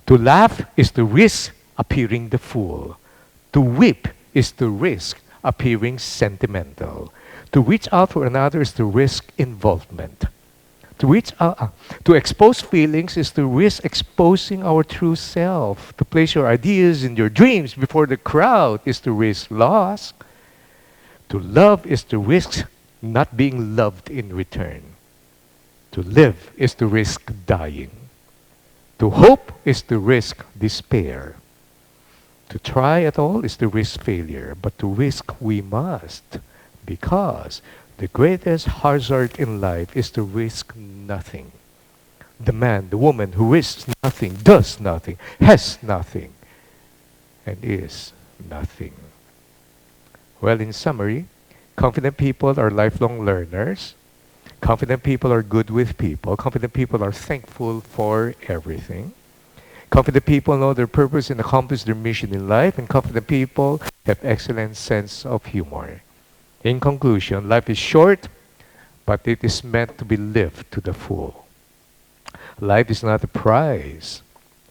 To laugh is to risk appearing the fool. To weep is to risk appearing sentimental. To reach out for another is to risk involvement. To expose feelings is to risk exposing our true self. To place your ideas and your dreams before the crowd is to risk loss. To love is to risk not being loved in return. To live is to risk dying. To hope is to risk despair. To try at all is to risk failure, but to risk we must, because the greatest hazard in life is to risk nothing. The man, the woman who risks nothing, does nothing, has nothing, and is nothing. Well, in summary, confident people are lifelong learners. Confident people are good with people. Confident people are thankful for everything. Confident people know their purpose and accomplish their mission in life, and confident people have excellent sense of humor. In conclusion, life is short, but it is meant to be lived to the full. Life is not a prize,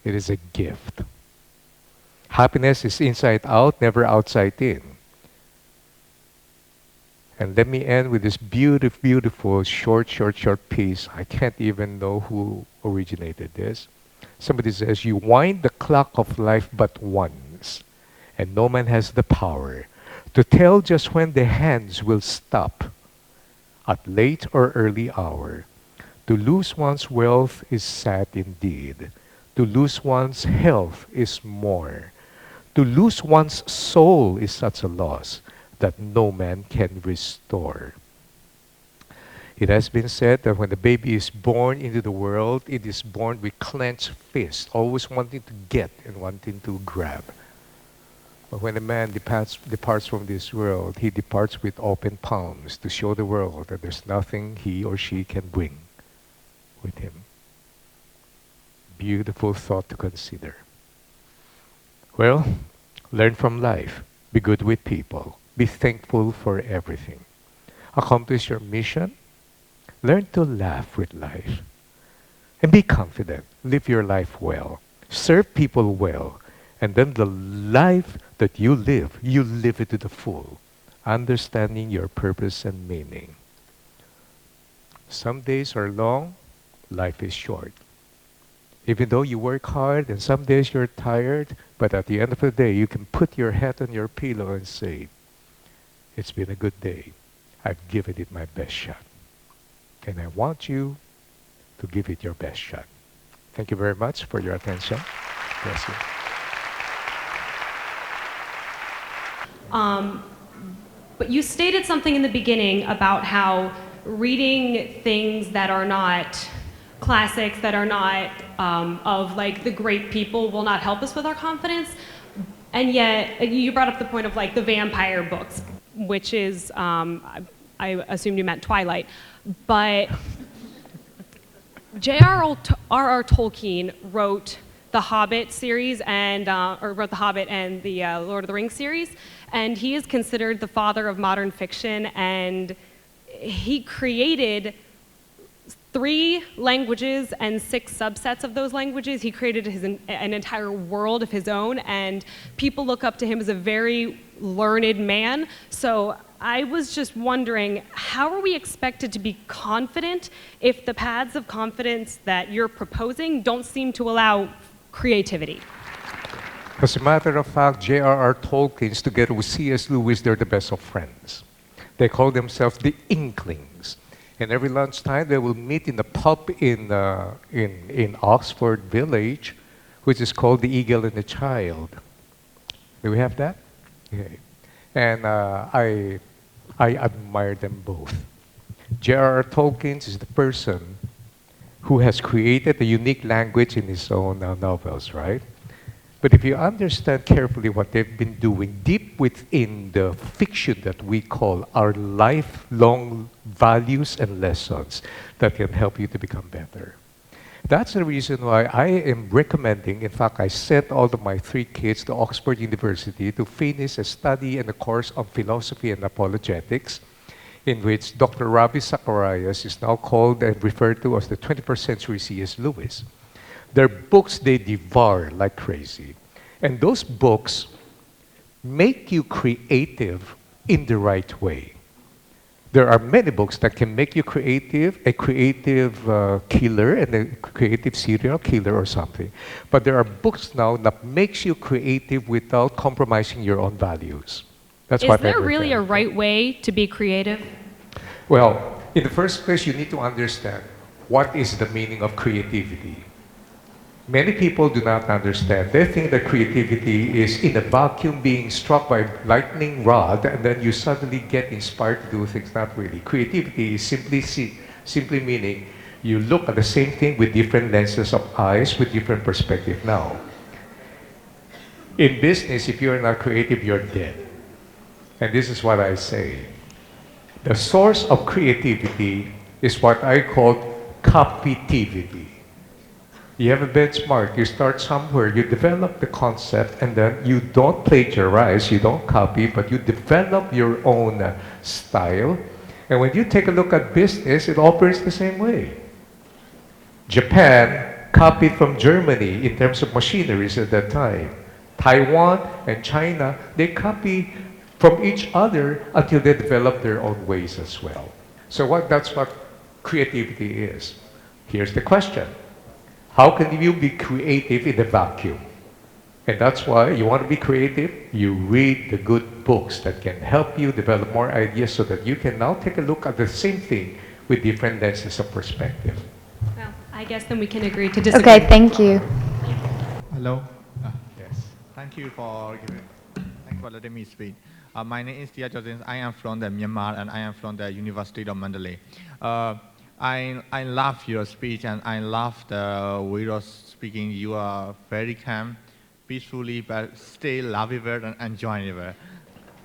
it is a gift. Happiness is inside out, never outside in. And let me end with this beautiful, beautiful, short piece. I can't even know who originated this. Somebody says, you wind the clock of life but once, and no man has the power to tell just when the hands will stop at late or early hour. To lose one's wealth is sad indeed. To lose one's health is more. To lose one's soul is such a loss that no man can restore. It has been said that when the baby is born into the world, it is born with clenched fists, always wanting to get and wanting to grab. But when a man departs from this world, he departs with open palms to show the world that there's nothing he or she can bring with him. Beautiful thought to consider. Well, learn from life. Be good with people. Be thankful for everything. Accomplish your mission. Learn to laugh with life. And be confident. Live your life well. Serve people well. And then the life that you live it to the full, understanding your purpose and meaning. Some days are long, life is short. Even though you work hard and some days you're tired, but at the end of the day, you can put your head on your pillow and say, it's been a good day. I've given it my best shot. And I want you to give it your best shot. Thank you very much for your attention. Bless you. But you stated something in the beginning about how reading things that are not classics, that are not of like the great people, will not help us with our confidence. And yet, you brought up the point of like the vampire books, which is, I assumed you meant Twilight. But J.R.R. Tolkien wrote the Hobbit series and or wrote the Hobbit and the Lord of the Rings series, and he is considered the father of modern fiction. And he created 3 languages and 6 subsets of those languages. He created an entire world of his own, and people look up to him as a very learned man. So I was just wondering, how are we expected to be confident if the paths of confidence that you're proposing don't seem to allow creativity? As a matter of fact, J.R.R. Tolkien's together with C.S. Lewis, they're the best of friends. They call themselves the Inklings. And every lunchtime, they will meet in the pub in Oxford Village, which is called the Eagle and the Child. Do we have that? Okay. And I admire them both. J.R.R. Tolkien is the person who has created a unique language in his own novels, right? But if you understand carefully what they've been doing deep within the fiction that we call our lifelong values and lessons that can help you to become better. That's the reason why I am recommending, in fact, I sent all of my 3 kids to Oxford University to finish a study and a course on philosophy and apologetics, in which Dr. Ravi Zacharias is now called and referred to as the 21st century C.S. Lewis. Their books they devour like crazy. And those books make you creative in the right way. There are many books that can make you creative, a creative killer and a creative serial killer or something. But there are books now that makes you creative without compromising your own values. That's Is what there I really a recommend. right way to be creative? Well, in the first place, you need to understand what is the meaning of creativity. Many people do not understand. They think that creativity is in a vacuum being struck by lightning rod and then you suddenly get inspired to do things. Not really. Creativity is simply meaning you look at the same thing with different lenses of eyes, with different perspective. Now, in business, if you're not creative, you're dead. And this is what I say. The source of creativity is what I call copytivity. You have a benchmark. You start somewhere, you develop the concept, and then you don't plagiarize, you don't copy, but you develop your own style. And when you take a look at business, it operates the same way. Japan copied from Germany in terms of machineries at that time. Taiwan and China, they copy from each other until they develop their own ways as well. So that's what creativity is. Here's the question. How can you be creative in a vacuum? And that's why you want to be creative, you read the good books that can help you develop more ideas so that you can now take a look at the same thing with different lenses of perspective. Well, I guess then we can agree to disagree. Okay, thank you. Hello. Yes. Thank you for letting me speak. My name is Tia Joseph. I am from the Myanmar and I am from the University of Mandalay. I love your speech and I love the way you're speaking. You are very calm, peacefully, but still lovable and enjoyable.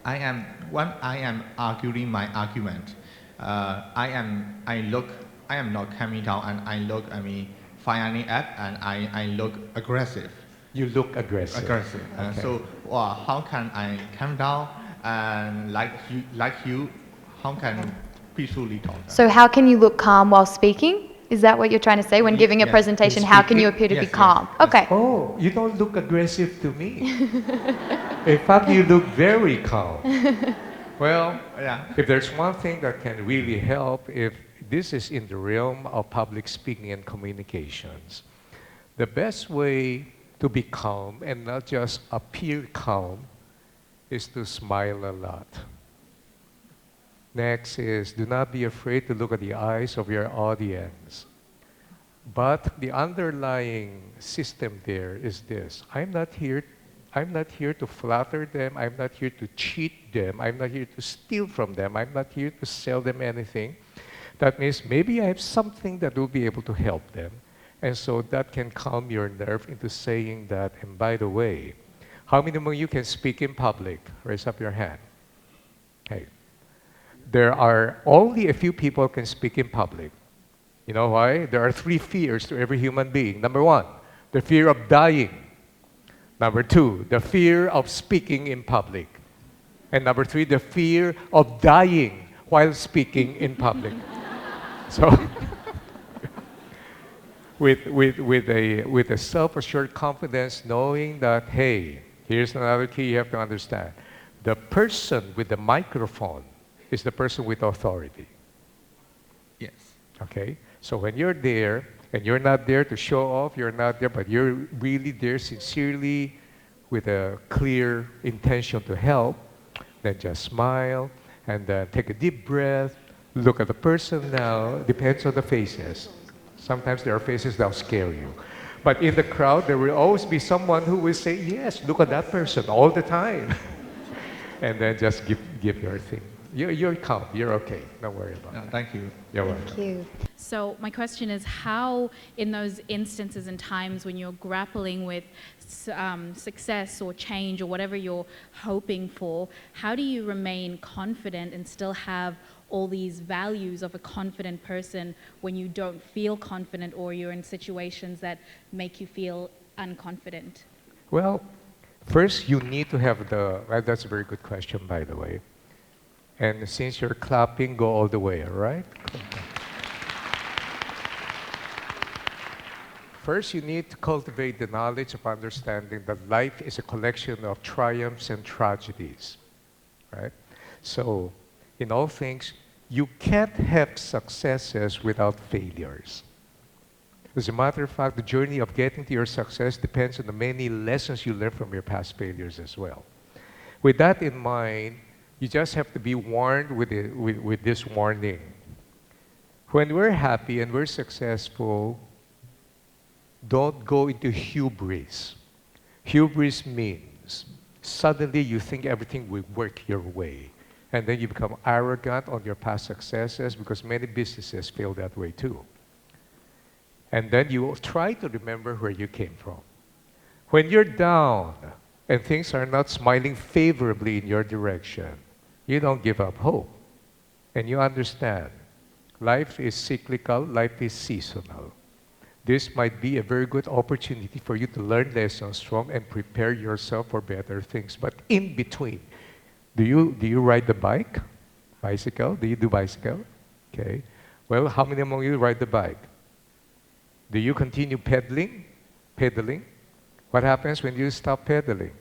I am arguing my argument. I am not coming down and firing up and I look aggressive. You look aggressive. Aggressive. Okay. So how can I calm down and like you, how can peacefully talk? So how can you look calm while speaking? Is that what you're trying to say? When giving a Yes. presentation, how can you appear to be Yes, calm? yes. Okay. Oh, you don't look aggressive to me. In fact, you look very calm. Well, Yeah. if there's one thing that can really help, if this is in the realm of public speaking and communications, the best way to be calm and not just appear calm is to smile a lot. Next is do not be afraid to look at the eyes of your audience. But the underlying system there is this. I'm not here to flatter them. I'm not here to cheat them. I'm not here to steal from them. I'm not here to sell them anything. That means maybe I have something that will be able to help them. And so that can calm your nerve into saying that, and by the way, how many of you can speak in public? Raise up your hand. Okay. There are only a few people who can speak in public. You know why? There are 3 fears to every human being. Number 1, the fear of dying. Number 2, the fear of speaking in public. And number 3, the fear of dying while speaking in public. So, with a self-assured confidence, knowing that, hey, here's another key you have to understand. The person with the microphone is the person with authority. Yes. Okay? So when you're there, and you're not there to show off, you're not there, but you're really there sincerely with a clear intention to help, then just smile, and then take a deep breath, look at the person now, depends on the faces. Sometimes there are faces that will scare you. But in the crowd, there will always be someone who will say, yes, look at that person all the time. And then just give your thing. You're calm, you're okay, don't worry about it. Thank you. You're welcome. Thank you. So my question is, how in those instances and times when you're grappling with success or change or whatever you're hoping for, how do you remain confident and still have all these values of a confident person when you don't feel confident or you're in situations that make you feel unconfident? Well, first you need to have that's a very good question, by the way. And since you're clapping, go all the way, all right? First, you need to cultivate the knowledge of understanding that life is a collection of triumphs and tragedies, right? So, in all things, you can't have successes without failures. As a matter of fact, the journey of getting to your success depends on the many lessons you learn from your past failures as well. With that in mind, you just have to be warned with this warning. When we're happy and we're successful, don't go into hubris. Hubris means suddenly you think everything will work your way. And then you become arrogant on your past successes because many businesses fail that way too. And then you try to remember where you came from. When you're down and things are not smiling favorably in your direction, you don't give up hope. And you understand, life is cyclical, life is seasonal. This might be a very good opportunity for you to learn lessons from and prepare yourself for better things. But in between, do you ride the bike? Bicycle? Do you do bicycle? Okay. Well, how many among you ride the bike? Do you continue pedaling? What happens when you stop pedaling?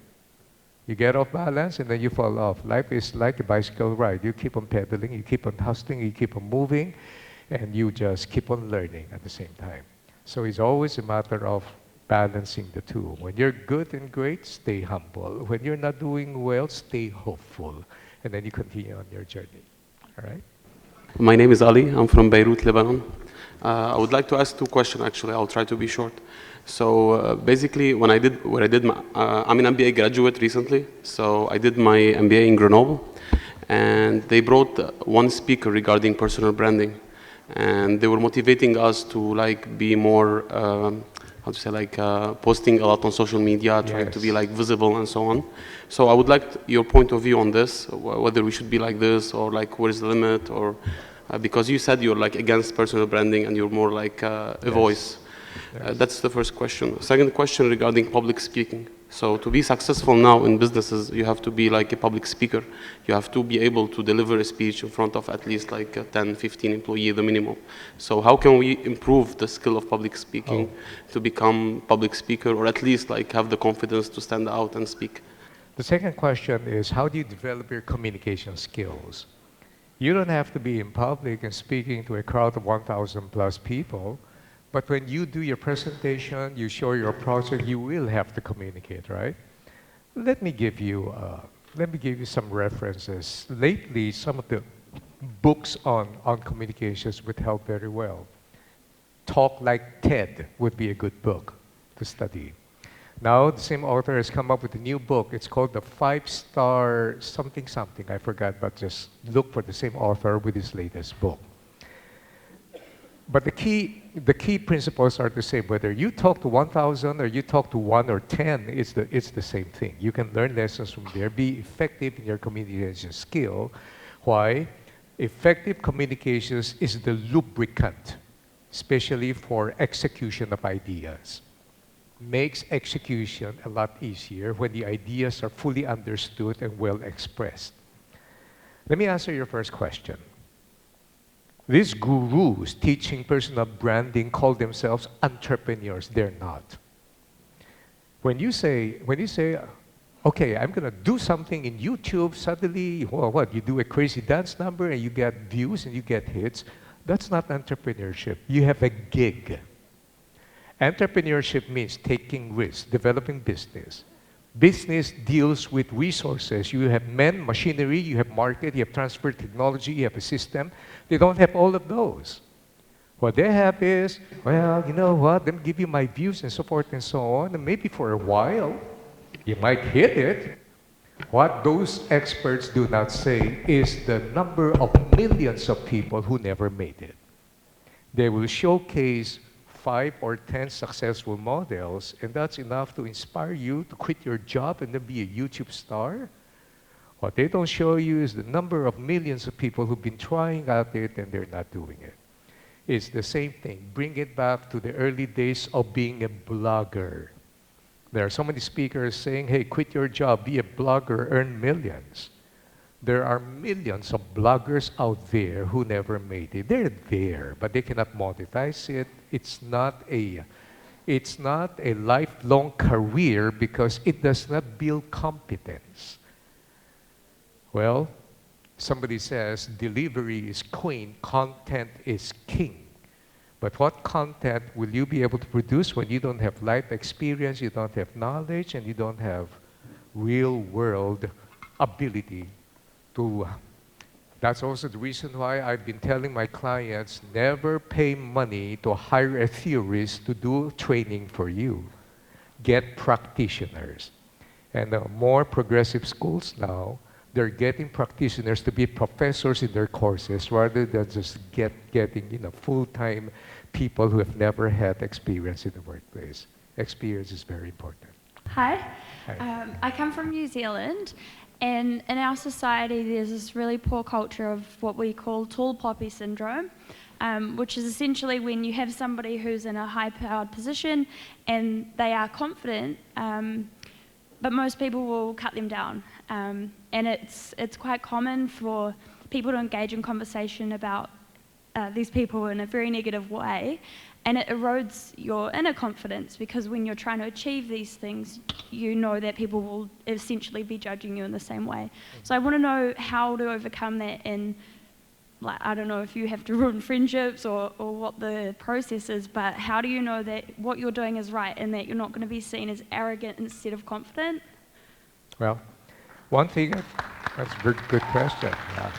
You get off balance and then you fall off. Life is like a bicycle ride. You keep on pedaling, you keep on hustling, you keep on moving, and you just keep on learning at the same time. So it's always a matter of balancing the two. When you're good and great, stay humble. When you're not doing well, stay hopeful. And then you continue on your journey. All right? My name is Ali. I'm from Beirut, Lebanon. I would like to ask two questions, actually. I'll try to be short. So basically, when I did my, I'm an MBA graduate recently. So I did my MBA in Grenoble, and they brought one speaker regarding personal branding, and they were motivating us to like be more, how to say, like posting a lot on social media, trying to be like visible and so on. So I would like your point of view on this, whether we should be like this or like where's the limit, or because you said you're like against personal branding and you're more like a voice. That's the first question. Second question regarding public speaking. So to be successful now in businesses, you have to be like a public speaker. You have to be able to deliver a speech in front of at least like 10, 15 employees, the minimum. So how can we improve the skill of public speaking to become public speaker, or at least like have the confidence to stand out and speak? The second question is, how do you develop your communication skills? You don't have to be in public and speaking to a crowd of 1,000 plus people, but when you do your presentation, you show your project, you will have to communicate, right? Let me give you some references. Lately, some of the books on communications would help very well. Talk Like TED would be a good book to study. Now, the same author has come up with a new book. It's called The 5-Star something something. I forgot, but just look for the same author with his latest book. But the key principles are the same. Whether you talk to 1,000 or you talk to 1 or 10, it's the same thing. You can learn lessons from there. Be effective in your communication skill. Why? Effective communications is the lubricant, especially for execution of ideas. Makes execution a lot easier when the ideas are fully understood and well expressed. Let me answer your first question. These gurus teaching personal branding call themselves entrepreneurs. They're not. When you say, okay, I'm going to do something in YouTube, suddenly, well, what? You do a crazy dance number and you get views and you get hits. That's not entrepreneurship. You have a gig. Entrepreneurship means taking risks, developing business. Business deals with resources. You have men, machinery, you have market, you have transfer technology, you have a system. They don't have all of those. What they have is, well, you know what, let me give you my views and so forth and so on, and maybe for a while, you might hit it. What those experts do not say is the number of millions of people who never made it. They will showcase 5 or 10 successful models, and that's enough to inspire you to quit your job and then be a YouTube star. What they don't show you is the number of millions of people who've been trying out it and they're not doing it. It's the same thing. Bring it back to the early days of being a blogger. There are so many speakers saying, hey, quit your job, be a blogger, earn millions. There are millions of bloggers out there who never made it. They're there, but they cannot monetize it. It's not a lifelong career because it does not build competence. Well, somebody says delivery is queen, content is king. But what content will you be able to produce when you don't have life experience, you don't have knowledge, and you don't have real-world ability to... That's also the reason why I've been telling my clients, never pay money to hire a theorist to do training for you. Get practitioners. And more progressive schools now, they're getting practitioners to be professors in their courses rather than just getting full-time people who have never had experience in the workplace. Experience is very important. Hi. Hi. I come from New Zealand, and in our society there's this really poor culture of what we call tall poppy syndrome, which is essentially when you have somebody who's in a high-powered position and they are confident, but most people will cut them down. And it's quite common for people to engage in conversation about these people in a very negative way, and it erodes your inner confidence, because when you're trying to achieve these things, you know that people will essentially be judging you in the same way. So I want to know how to overcome that, and like, I don't know if you have to ruin friendships or what the process is, but how do you know that what you're doing is right and that you're not going to be seen as arrogant instead of confident? Well, one thing, that's a good question. Yeah.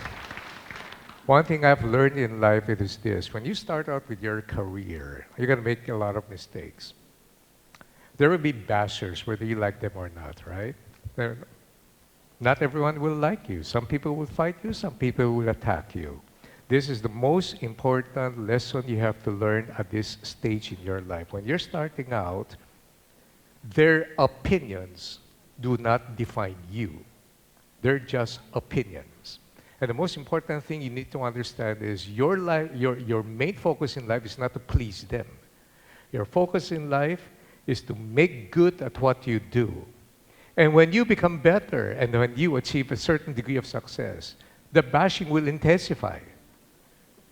One thing I've learned in life is this: when you start out with your career, you're going to make a lot of mistakes. There will be bashers, whether you like them or not, right? Not everyone will like you. Some people will fight you, some people will attack you. This is the most important lesson you have to learn at this stage in your life. When you're starting out, their opinions do not define you. They're just opinions. And the most important thing you need to understand is your main focus in life is not to please them. Your focus in life is to make good at what you do. And when you become better and when you achieve a certain degree of success, the bashing will intensify.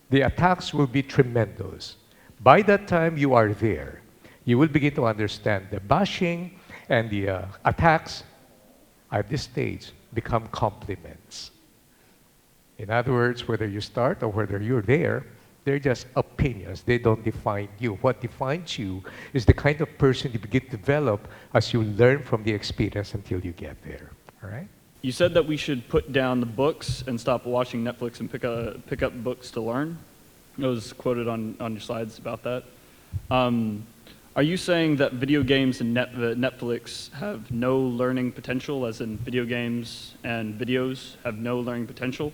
The attacks will be tremendous. By that time you are there, you will begin to understand the bashing and the attacks at this stage become compliments. In other words, whether you start or whether you're there, they're just opinions. They don't define you. What defines you is the kind of person you begin to develop as you learn from the experience until you get there. All right? You said that we should put down the books and stop watching Netflix and pick up books to learn. It was quoted on your slides about that. Are you saying that video games and Netflix have no learning potential, as in video games and videos have no learning potential?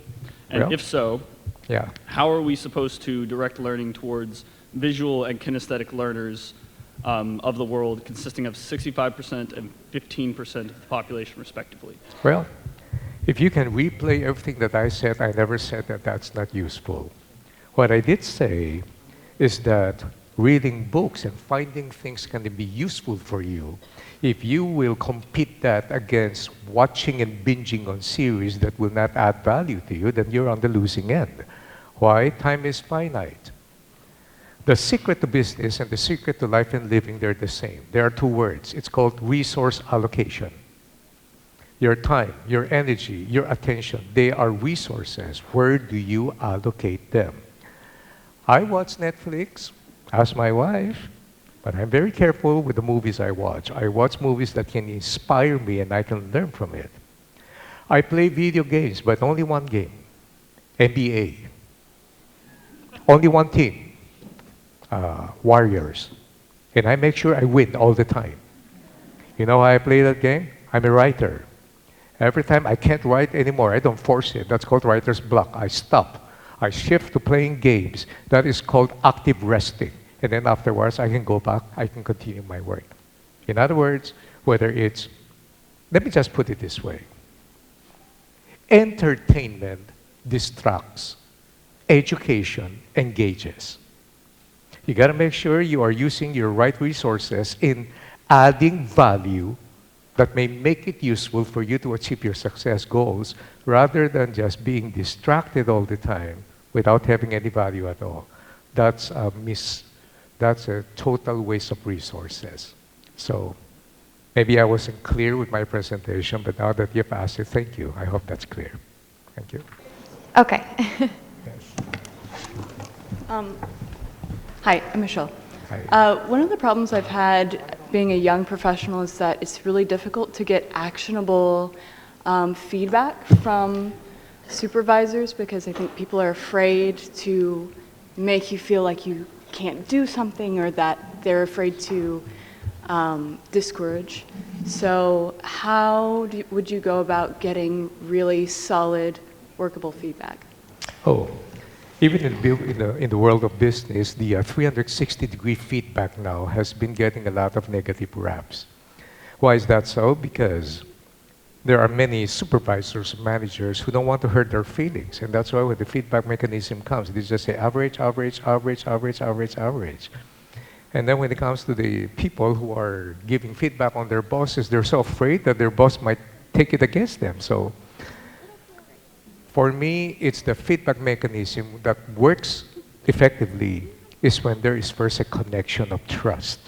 And Well, if so, yeah. how are we supposed to direct learning towards visual and kinesthetic learners of the world, consisting of 65% and 15% of the population, respectively? Well, if you can replay everything that I said, I never said that that's not useful. What I did say is that reading books and finding things can be useful for you if you will compete that against watching and binging on series that will not add value to you, then you're on the losing end. Why? Time is finite. The secret to business and the secret to life and living, they're the same. There are two words. It's called resource allocation. Your time, your energy, your attention, they are resources. Where do you allocate them? I watch Netflix, ask my wife, but I'm very careful with the movies I watch. I watch movies that can inspire me and I can learn from it. I play video games, but only one game, NBA. Only one team, Warriors. And I make sure I win all the time. You know how I play that game? I'm a writer. Every time I can't write anymore, I don't force it. That's called writer's block. I stop. I shift to playing games. That is called active resting. And then afterwards, I can go back, I can continue my work. In other words, whether it's, let me just put it this way. Entertainment distracts. Education engages. You got to make sure you are using your right resources in adding value that may make it useful for you to achieve your success goals, rather than just being distracted all the time without having any value at all. That's a total waste of resources. So maybe I wasn't clear with my presentation, but now that you've asked it, thank you. I hope that's clear. Thank you. Okay. Yes. Hi, I'm Michelle. Hi. One of the problems I've had being a young professional is that it's really difficult to get actionable feedback from supervisors, because I think people are afraid to make you feel like you can't do something, or that they're afraid to discourage. So how would you go about getting really solid, workable feedback? Oh, even in the world of business, the 360-degree feedback now has been getting a lot of negative raps. Why is that so? Because there are many supervisors, managers who don't want to hurt their feelings, and that's why when the feedback mechanism comes, they just say average, average, average, average, average, average. And then when it comes to the people who are giving feedback on their bosses, they're so afraid that their boss might take it against them. So for me, it's the feedback mechanism that works effectively is when there is first a connection of trust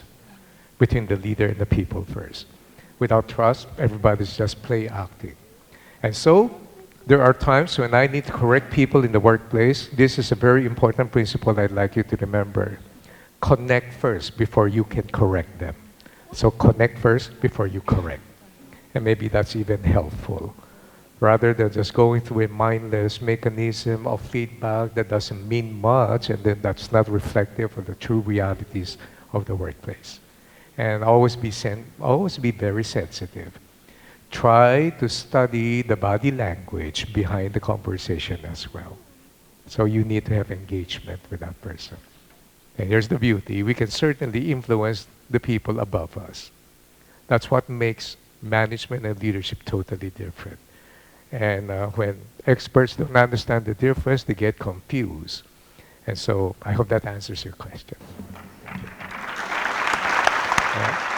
between the leader and the people first. Without trust, everybody's just play acting. And so, there are times when I need to correct people in the workplace. This is a very important principle I'd like you to remember. Connect first before you can correct them. So connect first before you correct. And maybe that's even helpful. Rather than just going through a mindless mechanism of feedback that doesn't mean much and then that's not reflective of the true realities of the workplace. And always be very sensitive. Try to study the body language behind the conversation as well. So you need to have engagement with that person. And here's the beauty. We can certainly influence the people above us. That's what makes management and leadership totally different. And when experts don't understand the difference, they get confused. And so I hope that answers your question. Yeah.